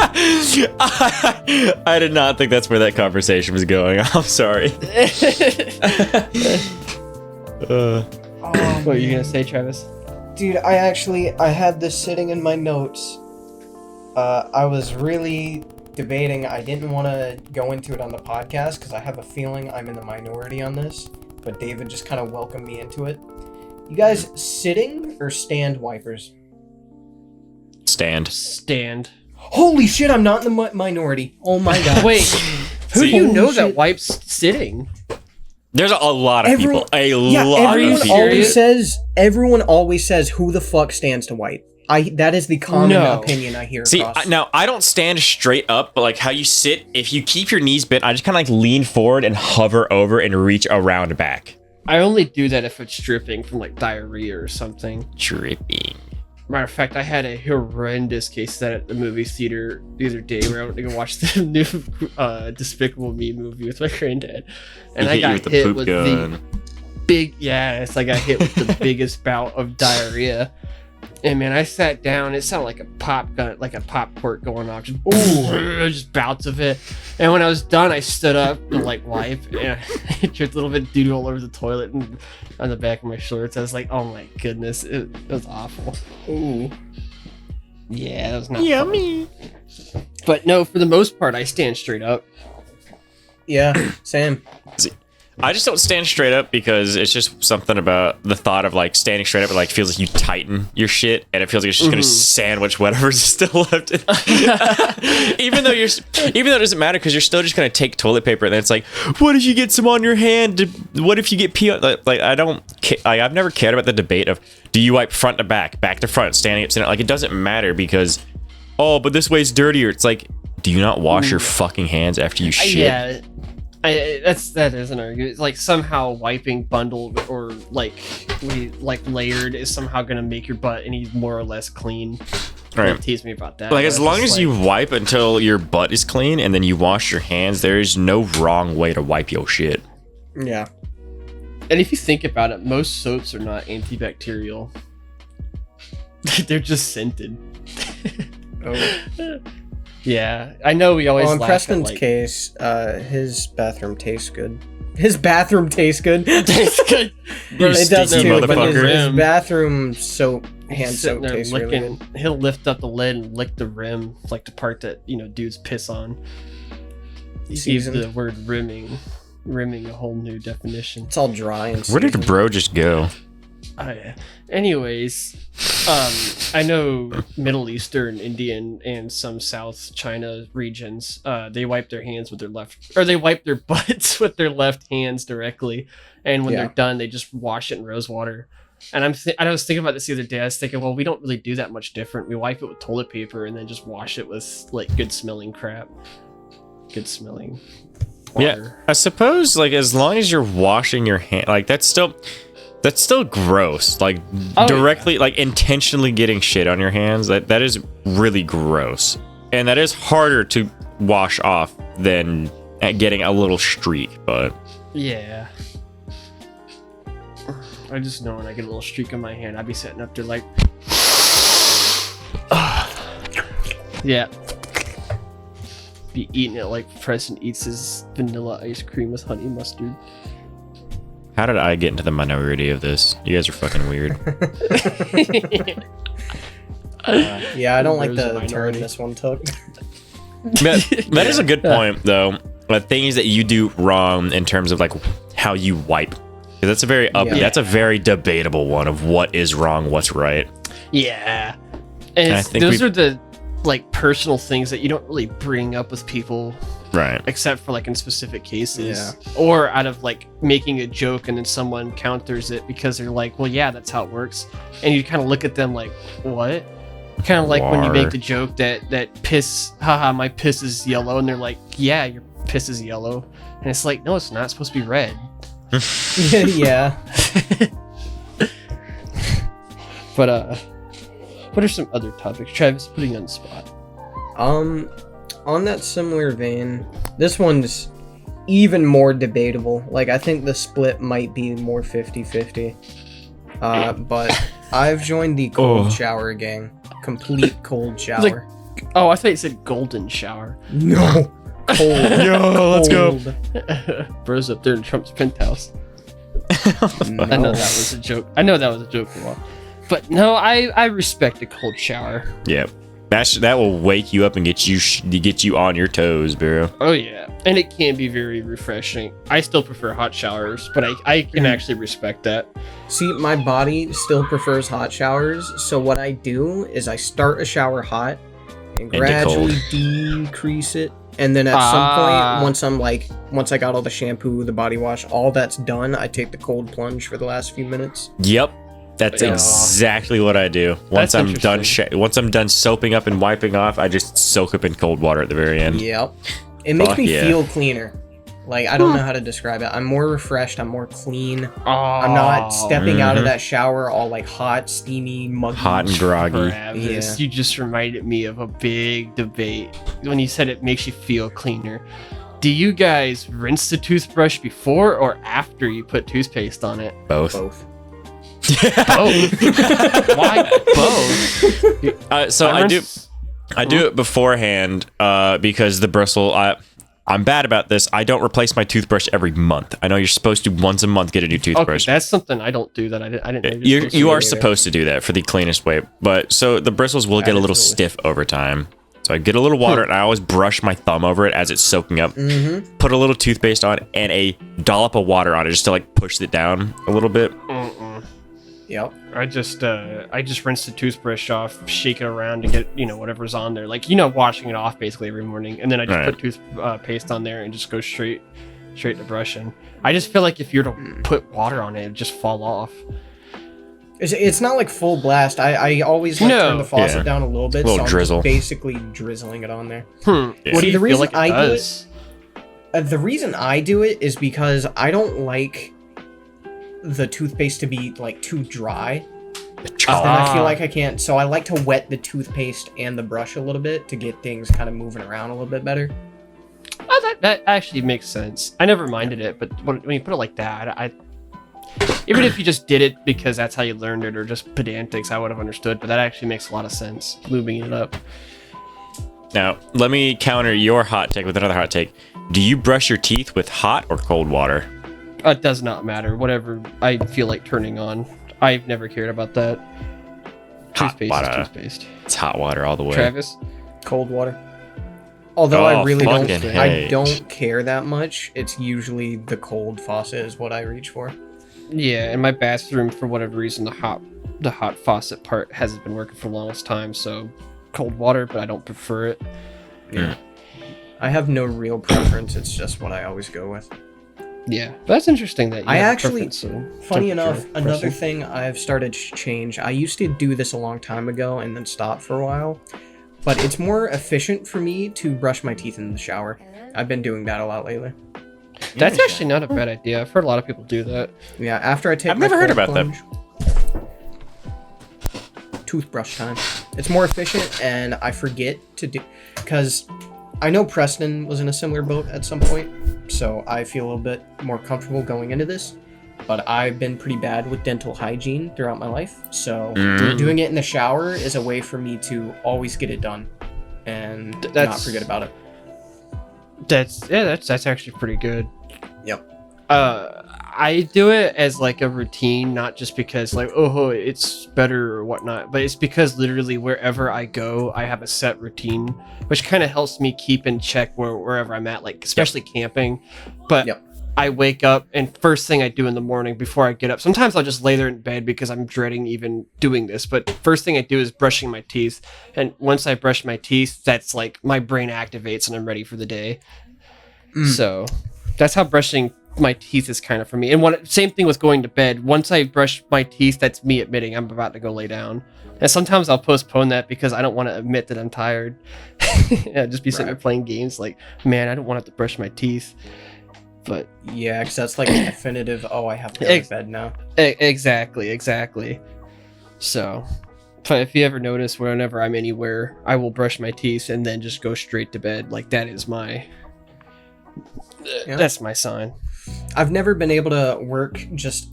I did not think that's where that conversation was going. I'm sorry. What are you gonna say, Travis? Dude, I had this sitting in my notes. I was really debating. I didn't want to go into it on the podcast because I have a feeling I'm in the minority on this, but David just kind of welcomed me into it. You guys sitting or stand wipers? Stand. Holy shit, I'm not in the minority. Oh my god. Wait, who do you know that wipes sitting? There's a lot of people. Everyone always says who the fuck stands to wipe. That is the common opinion I hear. See, now I don't stand straight up, but like how you sit, if you keep your knees bent, I just kind of like lean forward and hover over and reach around back. I only do that if it's dripping from like diarrhea or something. Dripping. Matter of fact, I had a horrendous case study at the movie theater the other day where I went to go watch the new Despicable Me movie with my granddad, and I got hit with the big. Yeah, it's like I got hit with the biggest bout of diarrhea, And man, I sat down. It sounded like a pop gun, like a pop cork going off. Just just bouts of it. And when I was done, I stood up to like wipe, and I dripped a little bit of doo all over the toilet and on the back of my shorts. I was like, oh my goodness, it was awful. Ooh. Yeah, that was not Yummy. fun. But no, for the most part, I stand straight up. Yeah, same. I just don't stand straight up because it's just something about the thought of like standing straight up. It like feels like you tighten your shit, and it feels like it's just gonna sandwich whatever's still left. even though it doesn't matter because you're still just gonna take toilet paper, and then it's like, what if you get some on your hand? What if you get pee on? Like I've never cared about the debate of do you wipe front to back to front, standing up, sitting up. Like it doesn't matter because but this way's dirtier. It's like, do you not wash your fucking hands after you shit? Yeah. That is an argument. It's like somehow wiping bundled or like layered is somehow gonna make your butt any more or less clean. Right. Don't tease me about that. Like as long as you wipe until your butt is clean and then you wash your hands, there is no wrong way to wipe your shit. Yeah. And if you think about it, most soaps are not antibacterial. They're just scented. Oh. Yeah, I know we always. Well, in laugh Preston's at, like, case, his bathroom tastes good. His bathroom tastes good. tastes good. It does stinky too, but motherfucker. his bathroom soap, hand He's sitting soap there tastes really licking. good. He'll lift up the lid and lick the rim, like the part that dudes piss on. He gives Seasoned. the word rimming a whole new definition. It's all dry and Where did seasoned. bro just go? Oh, yeah. Anyways, I know Middle Eastern, Indian, and some South China regions, they wipe their hands with their left, or they wipe their butts with their left hands directly, and when Yeah. they're done, they just wash it in rose water. And I was thinking about this the other day. I was thinking, well, we don't really do that much different. We wipe it with toilet paper and then just wash it with like good smelling crap, good smelling water. Yeah, I suppose like as long as you're washing your hand, like that's still gross. Like directly, like intentionally getting shit on your hands. That is really gross, and that is harder to wash off than getting a little streak. But Yeah. I just know when I get a little streak in my hand, I'd be sitting up there like, yeah. Be eating it like Preston eats his vanilla ice cream with honey mustard. how did I get into the minority of this? You guys are fucking weird. Yeah, I don't like There's a the turn minority. this one took. That is a good point, though. Things that you do wrong in terms of like how you wipe. That's a very that's a very debatable one of what is wrong, what's right. Yeah. And I it's, think those are the like personal things that you don't really bring up with people Right. except for like in specific cases or out of like making a joke and then someone counters it because they're like, well, yeah, that's how it works. And you kind of look at them like, what? Kind of like when you make the joke that piss, haha, my piss is yellow. And they're like, yeah, your piss is yellow. And it's like, no, it's not. It's supposed to be red. Yeah. But what are some other topics? Travis, putting you on the spot. On that similar vein, this one's even more debatable. Like, I think the split might be more 50-50. But I've joined the cold shower gang. Complete cold shower. Oh, I thought you said golden shower. No. Cold. Yo, let's go. Bro's up there in Trump's penthouse. No. I know that was a joke. I know that was a joke for a while. But no, I respect a cold shower. Yeah. That will wake you up and get you on your toes, bro. Oh yeah, and it can be very refreshing. I still prefer hot showers, but I can actually respect that. See, my body still prefers hot showers, so what I do is I start a shower hot and gradually decrease it. And then at some point, once I got all the shampoo, the body wash, all that's done, I take the cold plunge for the last few minutes. Yep. That's exactly what I do. Once I'm done soaping up and wiping off, I just soak up in cold water at the very end. Yep. It makes me feel cleaner. Like, I don't know how to describe it. I'm more refreshed. I'm more clean. I'm not stepping out of that shower all like hot, steamy, muggy. Hot and groggy. Travis, you just reminded me of a big debate when you said it makes you feel cleaner. Do you guys rinse the toothbrush before or after you put toothpaste on it? Both. Both. Why both? So I do it beforehand because the bristle. I'm bad about this. I don't replace my toothbrush every month. I know you're supposed to once a month get a new toothbrush. Okay, that's something I don't do that I didn't know. You are supposed to do that for the cleanest way. But so the bristles will get a little stiff over time. So I get a little water and I always brush my thumb over it as it's soaking up. Put a little toothpaste on and a dollop of water on it just to like push it down a little bit. Yep. I just rinse the toothbrush off, shake it around to get whatever's on there, like washing it off basically every morning, and then I just put toothpaste on there and just go straight to brushing. I just feel like if you were to put water on it, it'd just fall off. It's not like full blast. I always turn the faucet down a little bit, so I'm just basically drizzling it on there. Yeah. The reason I do it is because I don't like the toothpaste to be like too dry. Then I feel like I can't. So I like to wet the toothpaste and the brush a little bit to get things kind of moving around a little bit better. Oh, that actually makes sense. I never minded it, but when you put it like that, I even if you just did it because that's how you learned it or just pedantics, I would have understood. But that actually makes a lot of sense, lubing it up. Now, let me counter your hot take with another hot take. Do you brush your teeth with hot or cold water? It does not matter. Whatever I feel like turning on. I've never cared about that. Toothpaste is toothpaste. It's hot water all the way. Travis? Cold water. Although I really don't care that much. It's usually the cold faucet is what I reach for. Yeah, in my bathroom, for whatever reason, the hot faucet part hasn't been working for the longest time, so cold water, but I don't prefer it. Yeah. I have no real preference. It's just what I always go with. Yeah, but that's interesting that you have a preference. Funny enough, another thing I've started to change. I used to do this a long time ago and then stop for a while, but it's more efficient for me to brush my teeth in the shower. I've been doing that a lot lately. That's actually not a bad idea. I've heard a lot of people do that. Yeah, after I take I've never heard about that. Toothbrush time. It's more efficient, and I forget to do because I know Preston was in a similar boat at some point, so I feel a little bit more comfortable going into this. But I've been pretty bad with dental hygiene throughout my life, so doing it in the shower is a way for me to always get it done and not forget about it. That's actually pretty good. Yep. I do it as like a routine, not just because like it's better or whatnot, but it's because literally wherever I go, I have a set routine, which kind of helps me keep in check wherever I'm at, like especially camping. But I wake up and first thing I do in the morning before I get up, sometimes I'll just lay there in bed because I'm dreading even doing this, but first thing I do is brushing my teeth. And once I brush my teeth, that's like my brain activates and I'm ready for the day. So that's how brushing my teeth is kind of for me. And same thing with going to bed. Once I brush my teeth, that's me admitting I'm about to go lay down. And sometimes I'll postpone that because I don't want to admit that I'm tired. I'll just be sitting there playing games like, man, I don't want to have to brush my teeth. But yeah, because that's like a definitive, I have to go to bed now. Exactly. So if you ever notice whenever I'm anywhere, I will brush my teeth and then just go straight to bed. Like that is that's my sign. I've never been able to work just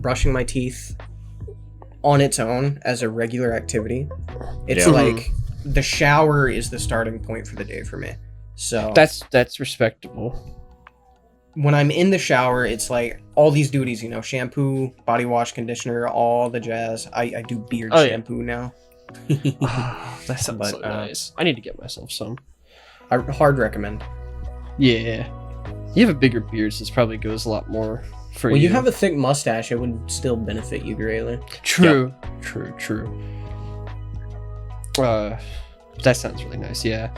brushing my teeth on its own as a regular activity. It's like the shower is the starting point for the day for me. So that's respectable. When I'm in the shower, it's like all these duties, shampoo, body wash, conditioner, all the jazz. I do beard shampoo now. That sounds so nice. I need to get myself some. I hard recommend. Yeah. You have a bigger beard, so this probably goes a lot more for you. Well, you have a thick mustache, it would still benefit you greatly. True. That sounds really nice, yeah.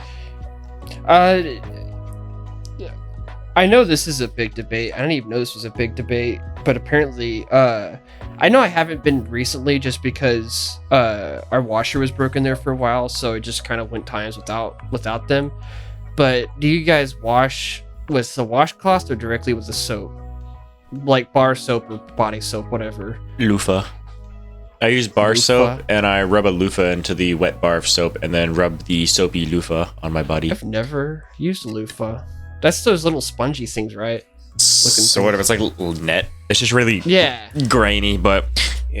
I know this is a big debate. I didn't even know this was a big debate, but apparently, I know I haven't been recently just because our washer was broken there for a while, so it just kind of went times without them. But do you guys wash with the washcloth or directly with the soap? Like bar soap or body soap, whatever. Loofah. I use bar soap and I rub a loofah into the wet bar of soap and then rub the soapy loofah on my body. I've never used a loofah. That's those little spongy things, right? So whatever, it's like a little net. It's just really grainy, but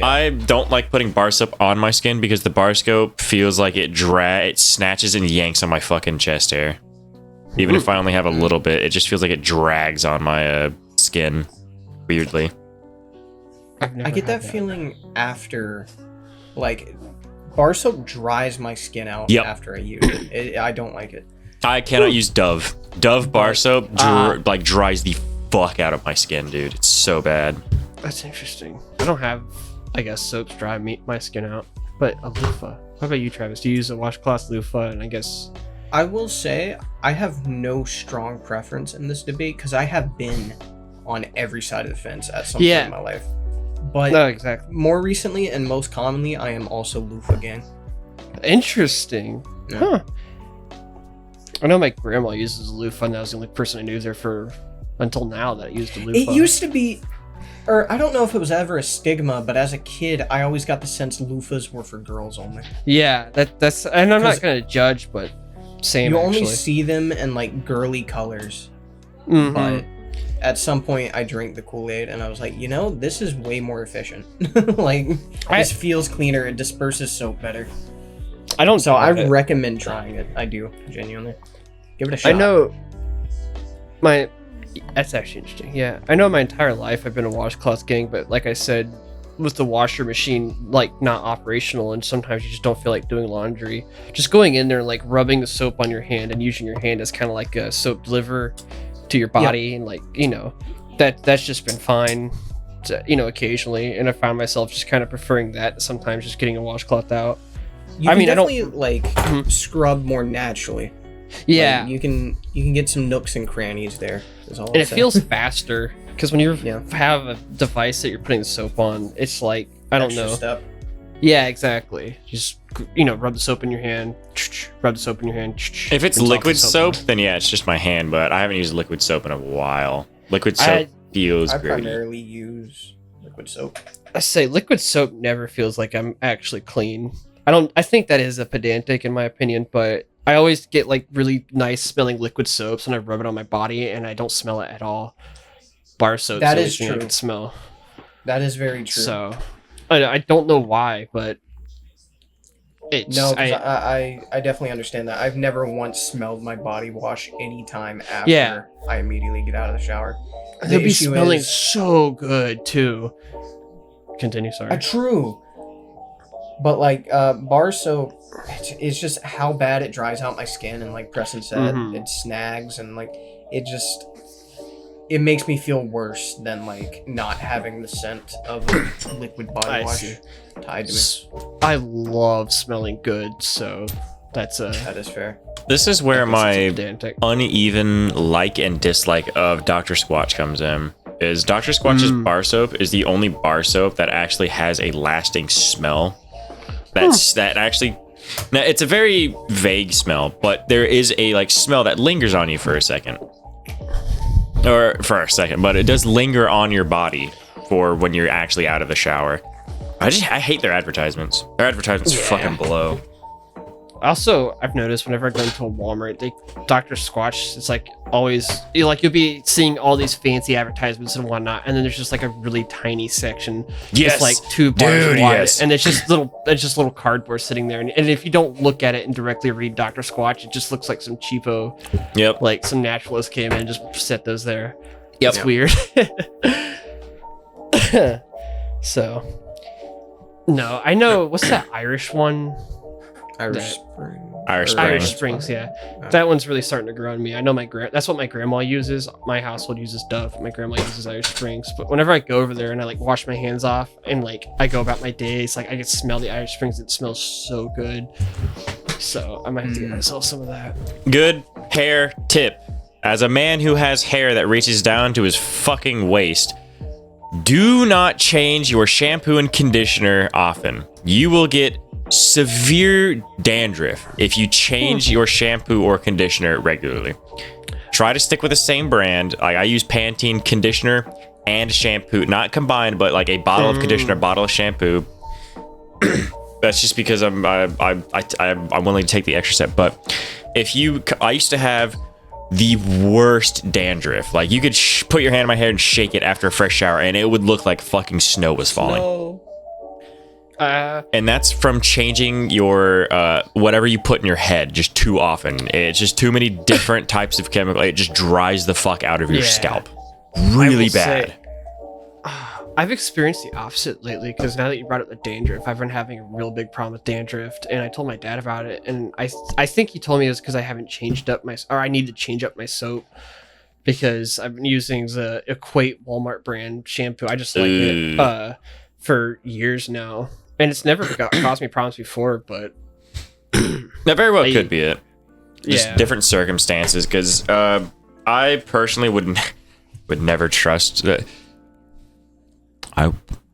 I don't like putting bar soap on my skin because the bar soap feels like it snatches and yanks on my fucking chest hair. Even if I only have a little bit, it just feels like it drags on my skin weirdly. I get that feeling after, like, bar soap dries my skin out after I use it. I don't like it. I cannot use Dove. Dove bar soap like dries the fuck out of my skin, dude. It's so bad. That's interesting. I don't have, I guess, soaps dry my skin out, but a loofah. How about you, Travis? Do you use a washcloth loofah? And I guess I will say I have no strong preference in this debate because I have been on every side of the fence at some point in my life. But no, exactly. More recently and most commonly, I am also loofah gang. Interesting. Yeah. Huh. I know my grandma uses a loofah, and that was the only person I knew there for until now that used a loofah. It used to be, or I don't know if it was ever a stigma, but as a kid, I always got the sense loofahs were for girls only. Yeah, that's, and I'm not gonna judge, but same. You actually only see them in like girly colors, mm-hmm. but at some point I drank the Kool-Aid and I was like, you know, this is way more efficient. Like, this feels cleaner. It disperses soap better. I recommend trying it. I do, genuinely. Give it a shot. I know that's actually interesting. Yeah, I know my entire life I've been a washcloth gang, but like I said, with the washer machine like not operational, and sometimes you just don't feel like doing laundry, just going in there and like rubbing the soap on your hand and using your hand as kind of like a soap deliver to your body, and like, you know, that's just been fine to, you know, occasionally, and I found myself just kind of preferring that sometimes, just getting a washcloth out. I mean, definitely like scrub more naturally. Yeah, like, you can get some nooks and crannies there. And it feels faster because when you have a device that you're putting the soap on, it's like, I don't know. Step. Yeah, exactly. Just, you know, rub the soap in your hand. Rub the soap in your hand. If it's liquid soap, then yeah, it's just my hand. But I haven't used liquid soap in a while. Liquid soap feels I great. primarily use liquid soap. I say liquid soap never feels like I'm actually clean. I think that is a pedantic in my opinion, but I always get like really nice smelling liquid soaps and I rub it on my body and I don't smell it at all. Bar soap is true. I can smell. That is very true. So I don't know why, but I definitely understand that. I've never once smelled my body wash anytime after I immediately get out of the shower. They'll be smelling so good too. Continue, sorry. True. But like bar soap, it's just how bad it dries out my skin, and like Preston said, it snags, and like it makes me feel worse than like not having the scent of liquid body wash tied to me. I love smelling good, so that is fair. This is where my uneven like and dislike of Dr. Squatch comes in. Is Dr. Squatch's bar soap is the only bar soap that actually has a lasting smell. That actually, now it's a very vague smell, but there is a like smell that lingers on you for a second, but it does linger on your body for when you're actually out of the shower. I hate their advertisements. Their advertisements fucking blow. Also, I've noticed whenever I go into a Walmart, Dr. Squatch, it's like always, you'll be seeing all these fancy advertisements and whatnot, and then there's just like a really tiny section, just like 2 bars wide, and it's just little cardboard sitting there, and if you don't look at it and directly read Dr. Squatch, it just looks like some cheapo, like some naturalist came in and just set those there. It's weird. So, no, I know, what's that Irish one? Irish Springs, yeah. That one's really starting to grow on me. I know that's what my grandma uses. My household uses Dove. My grandma uses Irish Springs. But whenever I go over there and I like wash my hands off and like I go about my day, it's like I can smell the Irish Springs. It smells so good. So I might have to get myself some of that. Good hair tip. As a man who has hair that reaches down to his fucking waist, do not change your shampoo and conditioner often. You will get severe dandruff if you change your shampoo or conditioner regularly. Try to stick with the same brand. Like I use Pantene conditioner and shampoo, not combined, but like a bottle of conditioner, bottle of shampoo. That's just because I'm willing to take the extra step. But I used to have the worst dandruff. Like you could put your hand in my hair and shake it after a fresh shower, and it would look like fucking snow was falling. And that's from changing your whatever you put in your head just too often. It's just too many different types of chemical. It just dries the fuck out of your scalp. Really bad. I've experienced the opposite lately, because now that you brought up the dandruff, I've been having a real big problem with dandruff, and I told my dad about it, and I think he told me it was because I haven't changed up I need to change up my soap, because I've been using the Equate Walmart brand shampoo. I just like it for years now, and it's never caused me problems before, but that very well could be it. Just different circumstances, because I personally would never trust that.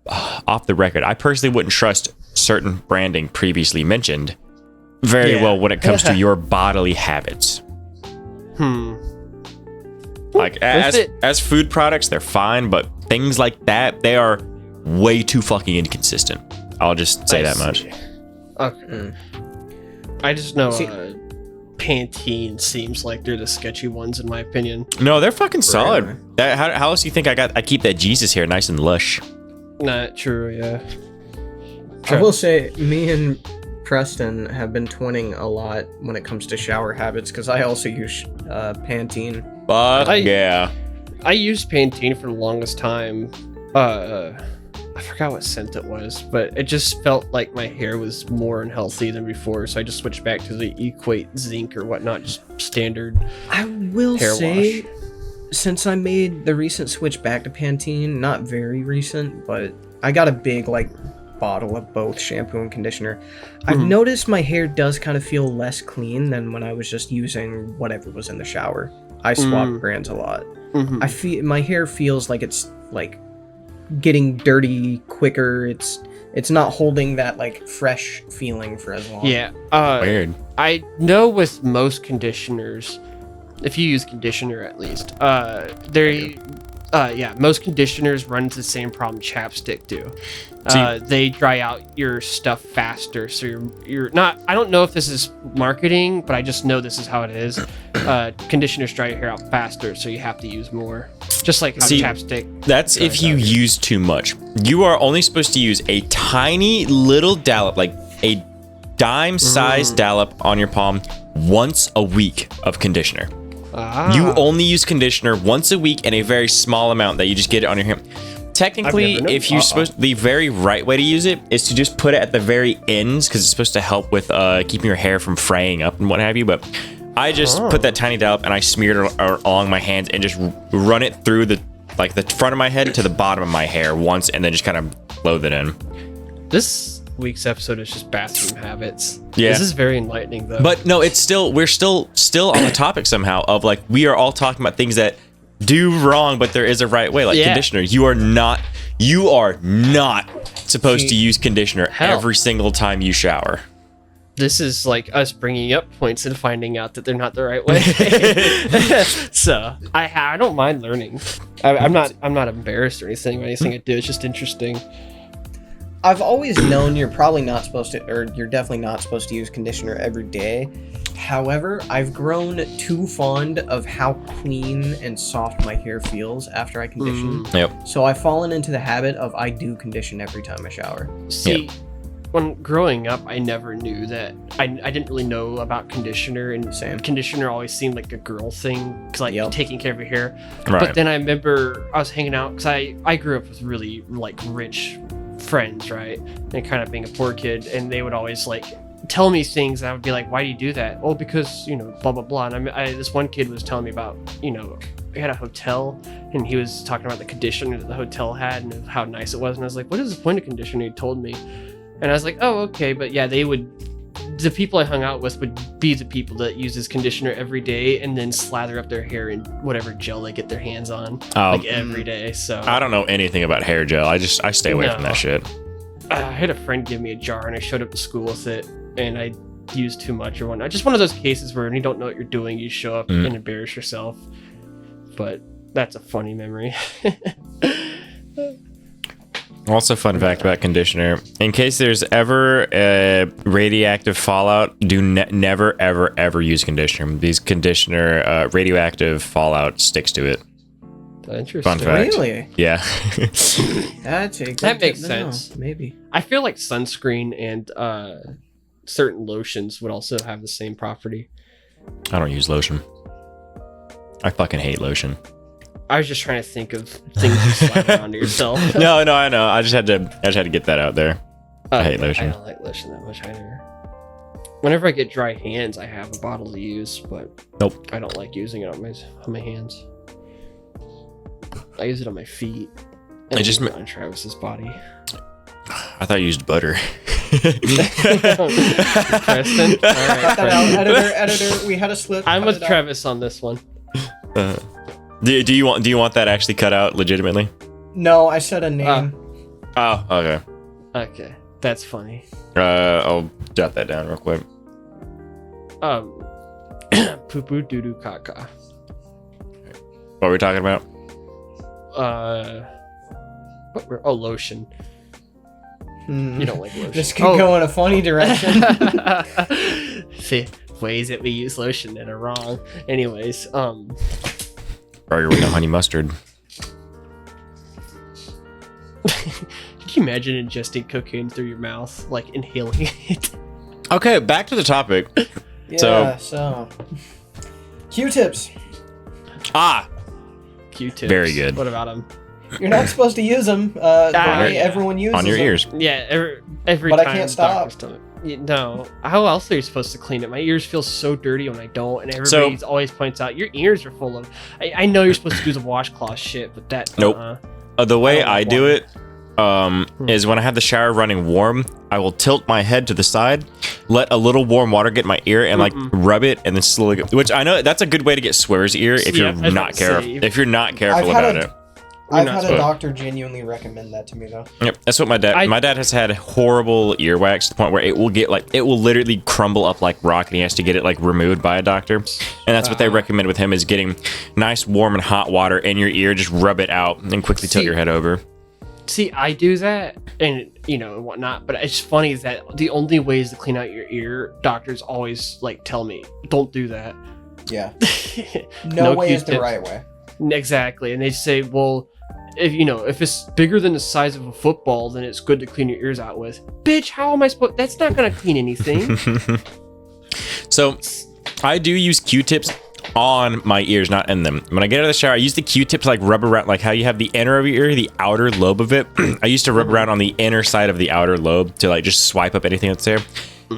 Off the record, I personally wouldn't trust certain branding previously mentioned very well when it comes to your bodily habits. Like as food products, they're fine, but things like that, they are way too fucking inconsistent. I'll just say that much. Okay. I just know Pantene seems like they're the sketchy ones in my opinion. No, they're fucking solid. How else do you think I keep that Jesus hair nice and lush? Not true, yeah. I will say, me and Preston have been twinning a lot when it comes to shower habits, because I also use Pantene. I used Pantene for the longest time. I forgot what scent it was, but it just felt like my hair was more unhealthy than before, so I just switched back to the Equate Zinc or whatnot, just standard. I will hair say, wash. Since I made the recent switch back to Pantene, not very recent, but I got a big bottle of both shampoo and conditioner. I've noticed my hair does kind of feel less clean than when I was just using whatever was in the shower. I swap brands a lot. I feel my hair feels like it's getting dirty quicker. It's not holding that fresh feeling for as long. Yeah. Weird. I know with most conditioners, if you use conditioner at least, most conditioners run into the same problem chapstick do. They dry out your stuff faster, so you're not. I don't know if this is marketing, but I just know this is how it is. Conditioners dry your hair out faster, so you have to use more. Just like how chapstick. That's if you use too much. You are only supposed to use a tiny little dollop, like a dime-sized dollop on your palm once a week of conditioner. You only use conditioner once a week in a very small amount that you just get it on your hair. Technically, if you're supposed, the very right way to use it is to just put it at the very ends, because it's supposed to help with keeping your hair from fraying up and what have you. But I just put that tiny dollop and I smeared it along my hands and just run it through the front of my head to the bottom of my hair once, and then just kind of load it in. This week's episode is just bathroom habits. Yeah. This is very enlightening, though. But no, we're still on the topic somehow of we are all talking about things that do wrong, but there is a right way. Conditioner. You are not supposed to use conditioner every single time you shower. This is like us bringing up points and finding out that they're not the right way. So I don't mind learning. I'm not embarrassed or anything I do. It's just interesting. I've always known you're probably not supposed to, or you're definitely not supposed to use conditioner every day. However, I've grown too fond of how clean and soft my hair feels after I condition. Yep. So I've fallen into the habit of I do condition every time I shower. See, when growing up, I never knew that. I didn't really know about conditioner, and conditioner always seemed like a girl thing, because taking care of your hair. Right. But then I remember I was hanging out, because I grew up with really rich friends, right? And kind of being a poor kid, and they would always tell me things, and I would be like, why do you do that? Oh, because blah blah blah. And this one kid was telling me about we had a hotel, and he was talking about the conditioner that the hotel had and how nice it was, and I was like, what is the point of conditioner? He told me, and I was like, oh, okay. But yeah, the people I hung out with would be the people that use this conditioner every day and then slather up their hair in whatever gel they get their hands on every day. So I don't know anything about hair gel. I stay away from that shit. I had a friend give me a jar, and I showed up to school with it, and I used too much or whatnot. Just one of those cases where when you don't know what you're doing, you show up and embarrass yourself. But that's a funny memory. Also, fun fact about conditioner: in case there's ever a radioactive fallout, do never ever use conditioner. These conditioner radioactive fallout sticks to it. Interesting. Fun fact. Really? Yeah. That's a good That makes tip to know, sense. Maybe. I feel like sunscreen and certain lotions would also have the same property. I don't use lotion. I fucking hate lotion. I was just trying to think of things you slap onto yourself. No, I know. I just had to get that out there. I hate lotion. I don't like lotion that much either. Whenever I get dry hands, I have a bottle to use, but Nope. I don't like using it on my hands. I use it on my feet. And It just on Travis's body. I thought you used butter. Preston, all right, Cut that Preston. out. Editor, we had a slip. I'm Cut with it out. Travis on this one. Do you want that actually cut out legitimately? No, I said a name. Oh, okay. Okay, that's funny. I'll jot that down real quick. Poo poo doo doo caca. What were we talking about? Lotion. You don't like lotion. This could go in a funny direction. See, ways that we use lotion that are wrong. Anyways, Burger with no honey mustard. Can you imagine ingesting cocaine through your mouth, like inhaling it? Okay, back to the topic. Yeah, so Q-tips. Q-tips. Very good. What about them? You're not supposed to use them. The way yeah. everyone uses On your them. ears. Yeah, every But I time can't stop. doctors tell me- No, how else are you supposed to clean it? My ears feel so dirty when I don't, and everybody always points out your ears are full of. I know you're supposed to do the washcloth shit, but that Nope. The way I don't I like do water. it is when I have the shower running warm, I will tilt my head to the side, let a little warm water get in my ear, and like rub it, and then slowly. Which I know that's a good way to get swear's ear if Yeah, you're I was not about to say, careful. If you're not careful I've had about it. I've not had a supposed- doctor genuinely recommend that to me though. Yep, that's what my dad. My dad has had horrible earwax to the point where it will get it will literally crumble up like rock, and he has to get it like removed by a doctor. And that's what they recommend with him is getting nice, warm, and hot water in your ear. Just rub it out, and then quickly tilt your head over. See, I do that, and and whatnot. But it's funny is that the only ways to clean out your ear, doctors always like tell me, don't do that. Yeah. No way is the Q-tips. right way. Exactly, and they say, well, if it's bigger than the size of a football, then it's good to clean your ears out with. Bitch, how am I supposed? That's not gonna clean anything. So, I do use Q-tips on my ears, not in them. When I get out of the shower, I use the Q-tip to like rub around, like how you have the inner of your ear, the outer lobe of it. I used to rub around on the inner side of the outer lobe to like just swipe up anything that's there.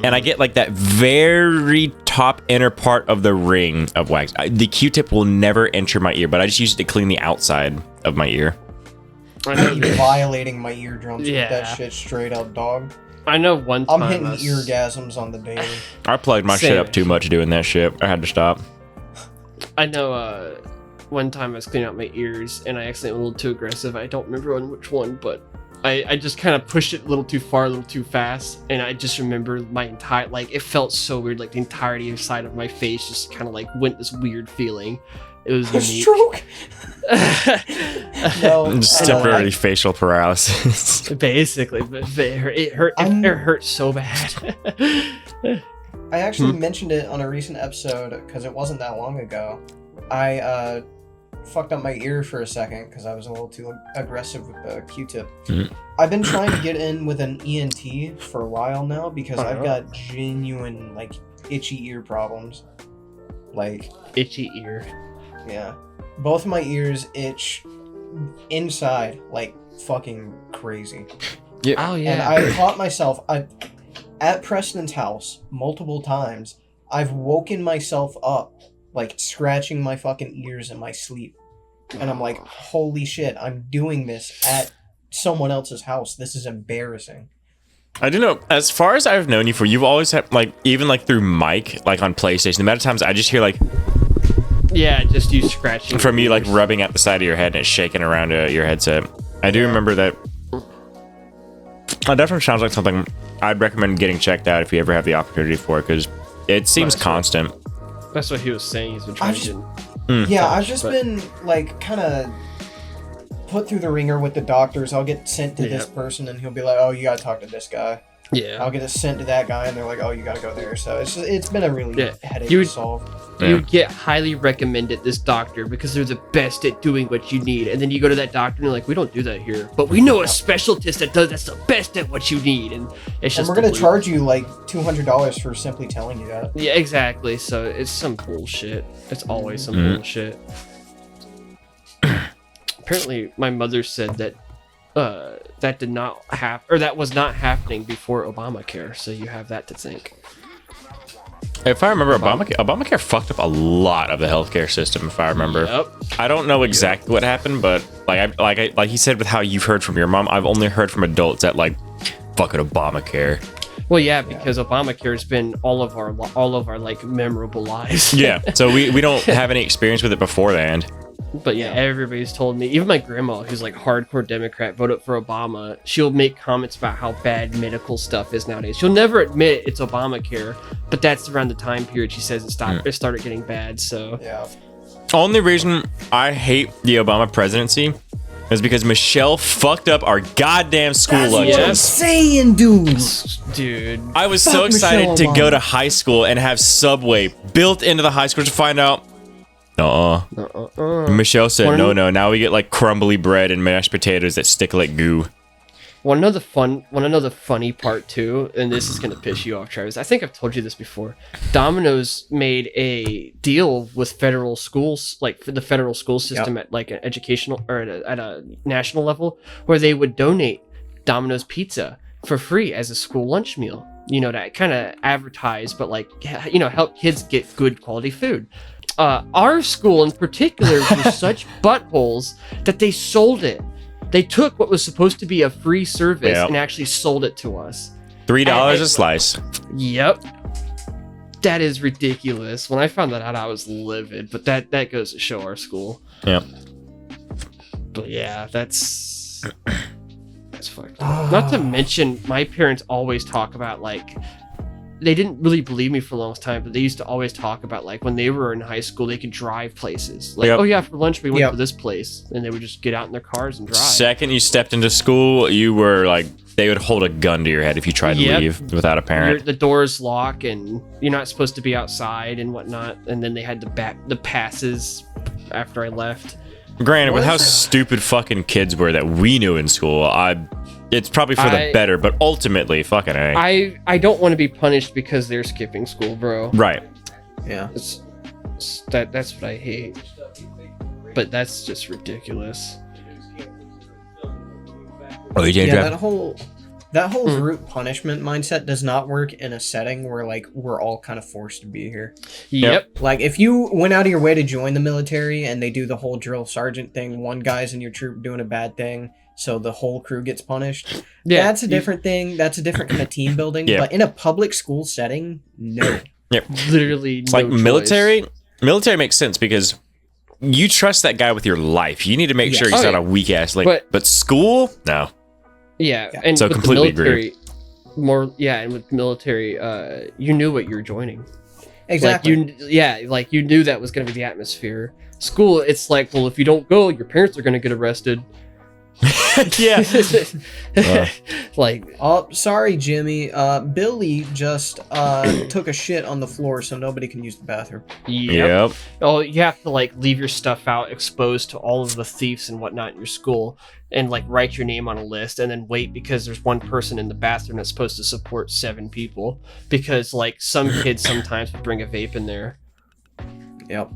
And I get like that very top inner part of the ring of wax. The Q-tip will never enter my ear, but I just use it to clean the outside of my ear. I know. You're violating my eardrums Yeah. with that shit straight up, dog. I know. One time I'm hitting eargasms on the daily. I plugged my shit up too much doing that shit. I had to stop. I know. One time I was cleaning out my ears, and I accidentally went a little too aggressive. I don't remember on which one, but I just kind of pushed it a little too far, a little too fast, and I just remember my entire it felt so weird. Like the entirety of side of my face just kind of like went this weird feeling. It was A unique. stroke? No. Just temporary facial paralysis. Basically, but it hurt. It hurt so bad. I actually mentioned it on a recent episode because it wasn't that long ago. I fucked up my ear for a second because I was a little too aggressive with the Q-tip. I've been trying to get in with an ENT for a while now because I've got genuine itchy ear problems. Itchy ear. Yeah. Both of my ears itch inside fucking crazy. Yeah. Oh yeah. And I caught myself at Preston's house multiple times. I've woken myself up scratching my fucking ears in my sleep. And I'm like, holy shit, I'm doing this at someone else's house. This is embarrassing. I do know, as far as I've known you for, you've always had, even through Mike, on PlayStation, the amount of times I just hear, yeah, just you scratching. from you, your ears. rubbing at the side of your head and it's shaking around your headset. I do remember that. It definitely sounds like something I'd recommend getting checked out if you ever have the opportunity for it, because it seems constant. That's what he was saying. He's been trying to. I've just been kind of put through the ringer with the doctors. I'll get sent to this person and he'll be like, oh, you gotta talk to this guy. Yeah. I'll get it sent to that guy, and they're like, "Oh, you gotta go there." So it's been a really headache to solve. You would get highly recommended this doctor because they're the best at doing what you need, and then you go to that doctor and you're like, "We don't do that here, but we know a specialist that's the best at what you need." And it's just we're gonna charge you like $200 for simply telling you that. Yeah, exactly. So it's some bullshit. It's always some bullshit. Apparently, my mother said that that did not that was not happening before Obamacare. So you have that to think. If I remember, Obamacare fucked up a lot of the healthcare system. If I remember, I don't know exactly what happened, but like he said, with how you've heard from your mom, I've only heard from adults that like, fucking Obamacare. Well, yeah, because Obamacare has been all of our like memorable lives. Yeah, so we don't have any experience with it beforehand. But yeah, everybody's told me, even my grandma, who's like hardcore Democrat, voted for Obama. She'll make comments about how bad medical stuff is nowadays. She'll never admit it's Obamacare, but that's around the time period she says it started getting bad. So yeah. Only reason I hate the Obama presidency is because Michelle fucked up our goddamn school lunches. What I'm saying, dude. I was so excited to go to high school and have Subway built into the high school to find out. Michelle said, no. Now we get like crumbly bread and mashed potatoes that stick like goo. Want to know the funny part too? And this is gonna piss you off, Travis. I think I've told you this before. Domino's made a deal with federal schools, like for the federal school system at like an educational or at a national level, where they would donate Domino's pizza for free as a school lunch meal. You know, to kind of advertise, but like, you know, help kids get good quality food. Our school in particular were such buttholes that they sold it. They took what was supposed to be a free service and actually sold it to us. $3 a slice. Yep. That is ridiculous. When I found that out, I was livid, but that goes to show our school. Yep. But yeah, that's fucked up. Not to mention, my parents always talk about like, they didn't really believe me for a long time, but they used to always talk about like when they were in high school, they could drive places. Like, oh yeah, for lunch we went to this place, and they would just get out in their cars and drive. Second you stepped into school, you were like, they would hold a gun to your head if you tried to leave without a parent. The doors lock, and you're not supposed to be outside and whatnot. And then they had the passes after I left. Granted, with how stupid fucking kids were that we knew in school, it's probably for the better, but ultimately, fucking A. I don't want to be punished because they're skipping school, bro. Right. Yeah. That's what I hate. But that's just ridiculous. Oh, you yeah, that whole group punishment mindset does not work in a setting where like we're all kind of forced to be here. Yep. Like if you went out of your way to join the military and they do the whole drill sergeant thing, one guy's in your troop doing a bad thing, so the whole crew gets punished. Yeah, that's a different thing. That's a different kind of team building. Yeah. But in a public school setting, no. Yep. Literally it's no like choice. Military makes sense because you trust that guy with your life. You need to make sure he's not a weak ass. Like, but school, no. Yeah, and so with completely the military, agree. And with military, you knew what you were joining. Exactly. Like you knew that was going to be the atmosphere. School, it's like, well, if you don't go, your parents are going to get arrested. Yeah. Like, oh, sorry, Jimmy. Billy just took a shit on the floor, so nobody can use the bathroom. Yep. Oh, you have to like leave your stuff out exposed to all of the thieves and whatnot in your school, and like write your name on a list, and then wait because there's one person in the bathroom that's supposed to support 7 people because like some kids sometimes would bring a vape in there. Yep.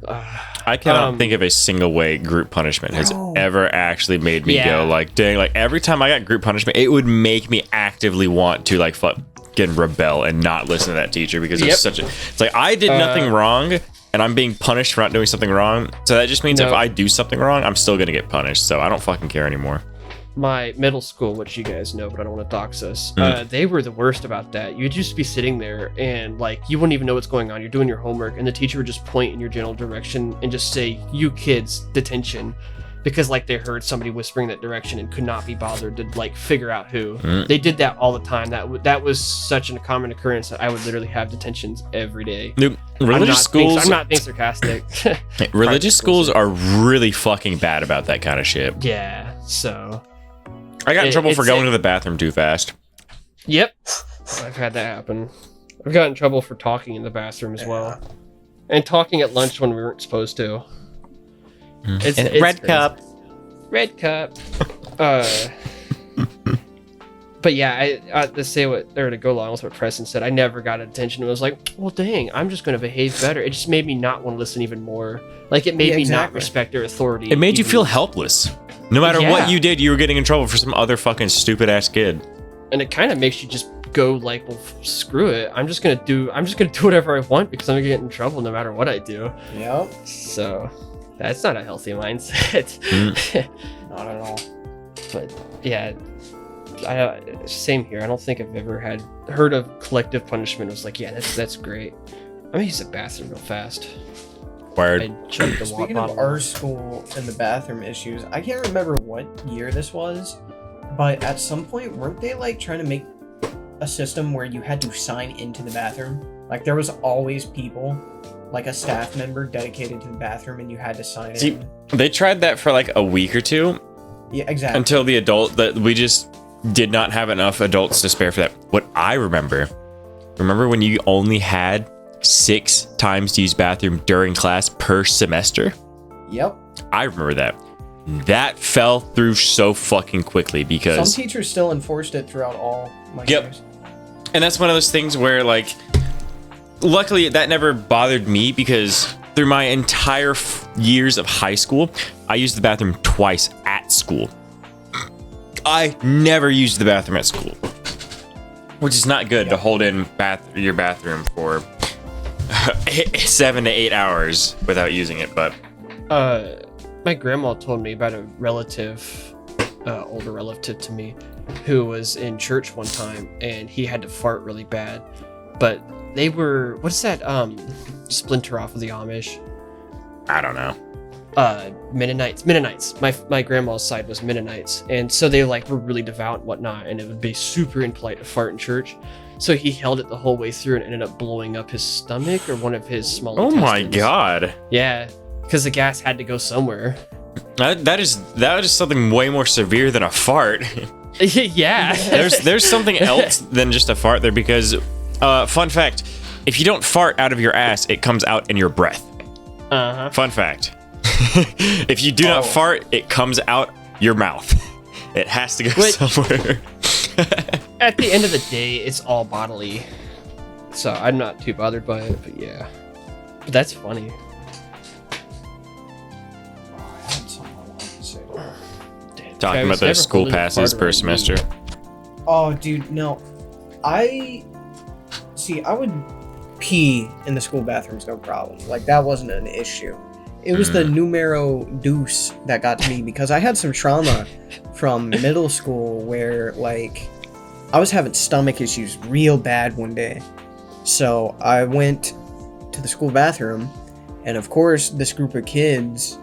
I cannot think of a single way group punishment has ever actually made me go like, dang, like every time I got group punishment, it would make me actively want to like fucking rebel and not listen to that teacher because it's such a, it's like I did nothing wrong and I'm being punished for not doing something wrong. So that just means if I do something wrong, I'm still going to get punished. So I don't fucking care anymore. My middle school, which you guys know, but I don't want to dox us, they were the worst about that. You'd just be sitting there and like you wouldn't even know what's going on. You're doing your homework and the teacher would just point in your general direction and just say, "You kids, detention," because like they heard somebody whispering that direction and could not be bothered to like figure out who. They did that all the time. That was such a common occurrence that I would literally have detentions every day. Religious schools. I'm not being sarcastic. Religious schools are really fucking bad about that kind of shit. Yeah. So. I got in trouble for going to the bathroom too fast. Yep. I've had that happen. I've gotten in trouble for talking in the bathroom as well. And talking at lunch when we weren't supposed to. It's red crazy. cup. Red cup. But yeah, to go along with what Preston said, I never got attention. It was like, well, dang, I'm just going to behave better. It just made me not want to listen even more. Like, it made me not respect their authority. It made you feel helpless. No matter what you did, you were getting in trouble for some other fucking stupid ass kid. And it kind of makes you just go like, well, screw it. I'm just gonna do whatever I want because I'm gonna get in trouble no matter what I do. Yep. So that's not a healthy mindset. Not at all. But yeah, same here. I don't think I've ever heard of collective punishment. It was like, yeah, that's great. I'm gonna use the bathroom real fast. Word. I chugged the Speaking water of our school and the bathroom issues, I can't remember what year this was, but at some point, weren't they like trying to make a system where you had to sign into the bathroom? Like there was always people, like a staff member dedicated to the bathroom, and you had to sign in. They tried that for like a week or two. Yeah, exactly. Until that we just did not have enough adults to spare for that. What I remember when you only had 6 times to use bathroom during class per semester? Yep. I remember that. That fell through so fucking quickly because some teachers still enforced it throughout all my years. And that's one of those things where, like, luckily that never bothered me because through my entire years of high school, I used the bathroom twice at school. I never used the bathroom at school, which is not good to hold in your bathroom for 7 to 8 hours without using it. But my grandma told me about a relative, older relative to me, who was in church one time and he had to fart really bad, but they were, what's that splinter off of the Amish? I don't know. Mennonites. My grandma's side was Mennonites, and so they like were really devout and whatnot, and it would be super impolite to fart in church. So he held it the whole way through and ended up blowing up his stomach or one of his small intestines. My god. Yeah, because the gas had to go somewhere. That is something way more severe than a fart. Yeah. There's something else than just a fart there because, fun fact, if you don't fart out of your ass, it comes out in your breath. Fun fact. If you do not fart, it comes out your mouth. It has to go somewhere. At the end of the day, it's all bodily. So I'm not too bothered by it, but yeah. But that's funny. I had something I wanted to say. Damn, Talking about those school passes per semester. Oh, dude, no. I would pee in the school bathrooms, no problem. Like, that wasn't an issue. It was the numero deuce that got to me because I had some trauma from middle school where, like, I was having stomach issues real bad one day. So I went to the school bathroom, and of course, this group of kids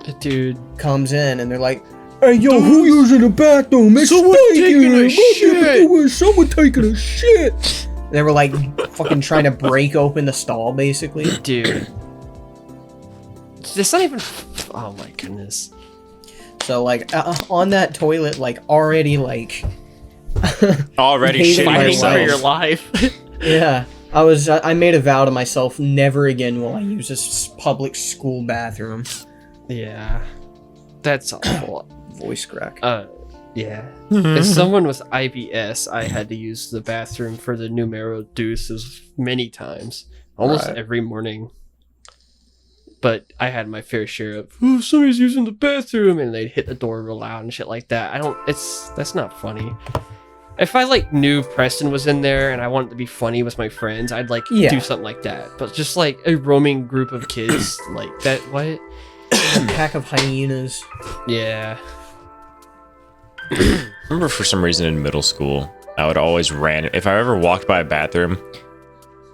comes in, and they're like, "Hey, yo, who using the bathroom? It's someone taking a shit! Someone taking a shit!" They were like fucking trying to break open the stall, basically. Dude. It's not even... Oh my goodness. So, like, on that toilet, like, already, like... already fighting for your life. Yeah. I made a vow to myself, never again will I use this public school bathroom. Yeah. That's awful. Voice crack. Yeah. As someone with IBS, I had to use the bathroom for the numero deuces many times. Almost every morning. But I had my fair share of, oh, somebody's using the bathroom, and they'd hit the door real loud and shit like that. That's not funny. If I, like, knew Preston was in there and I wanted to be funny with my friends, I'd, like, do something like that. But just, like, a roaming group of kids, like, that, what? A pack of hyenas. Yeah. I remember for some reason in middle school, I would always if I ever walked by a bathroom,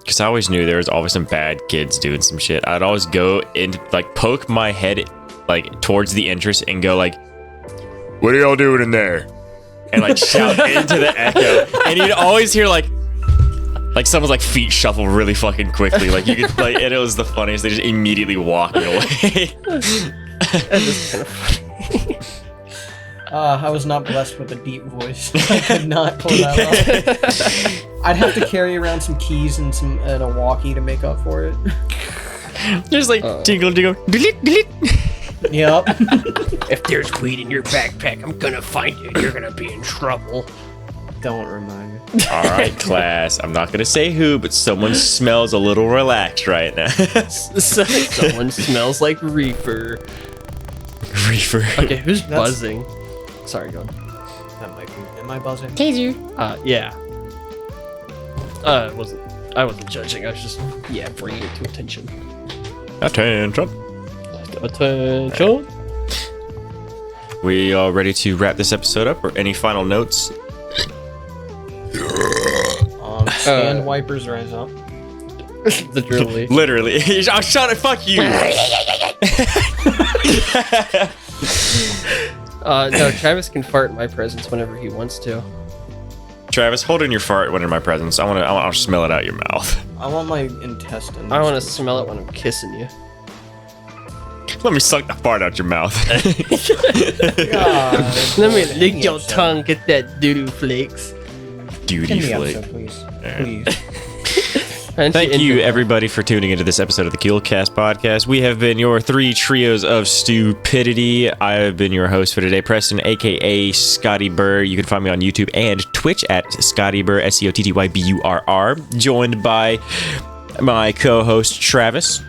because I always knew there was always some bad kids doing some shit, I'd always go and, like, poke my head, like, towards the entrance and go, like, "What are y'all doing in there?" And, like, shout into the echo. And you'd always hear, like someone's, like, feet shuffle really fucking quickly. Like, you could, like, and it was the funniest. They just immediately walking away. That is kind of funny. I was not blessed with a deep voice. I could not pull that off. I'd have to carry around some keys and a walkie to make up for it. Just like jingle, jingle, delete, delete. Yep. If there's weed in your backpack, I'm gonna find you. You're gonna be in trouble. Don't remind me. All right, class. I'm not gonna say who, but someone smells a little relaxed right now. Someone smells like reefer. Reefer. Okay, who's buzzing? Sorry, go on. That might be. Am I buzzing? Kaiser. Yeah. I wasn't judging. I was just bringing it to attention. Attention. Attention. We are ready to wrap this episode up, or any final notes? Stand wipers rise up. Literally. Literally. I'm trying to fuck you. No, Travis can fart in my presence whenever he wants to. Travis, hold in your fart when in my presence. I want to smell it out your mouth. I want my intestines. I want to smell it when I'm kissing you. Let me suck the fart out your mouth. Let me lick your tongue, get that doo-doo flakes. Duty flake. Please. Yeah. Please. Thank you, everybody, for tuning into this episode of the Kewlcast podcast. We have been your three trios of stupidity. I have been your host for today, Preston, a.k.a. Scotty Burr. You can find me on YouTube and Twitch at Scotty Burr, SCOTTYBURR, joined by my co-host, Travis.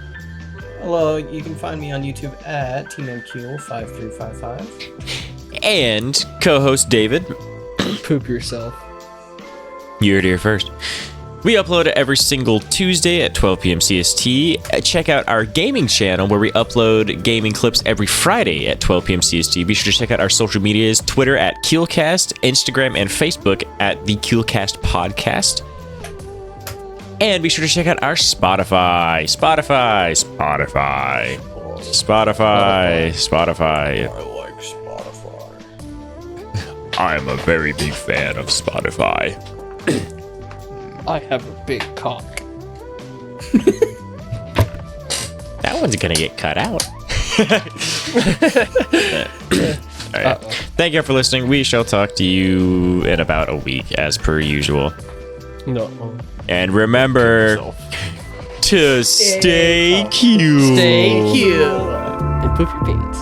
Hello, you can find me on YouTube at TeamMQ5355. And co-host, David. Poop yourself. You heard it here first. We upload every single Tuesday at 12 p.m. CST. Check out our gaming channel where we upload gaming clips every Friday at 12 p.m. CST. Be sure to check out our social medias, Twitter at Kewlcast, Instagram and Facebook at the Kewlcast Podcast. And be sure to check out our Spotify. I like Spotify. I'm a very big fan of Spotify. I have a big cock. That one's gonna get cut out. All right. Thank you for listening. We shall talk to you in about a week, as per usual. No. And remember to stay Kewl. Stay Kewl. And poop your pants.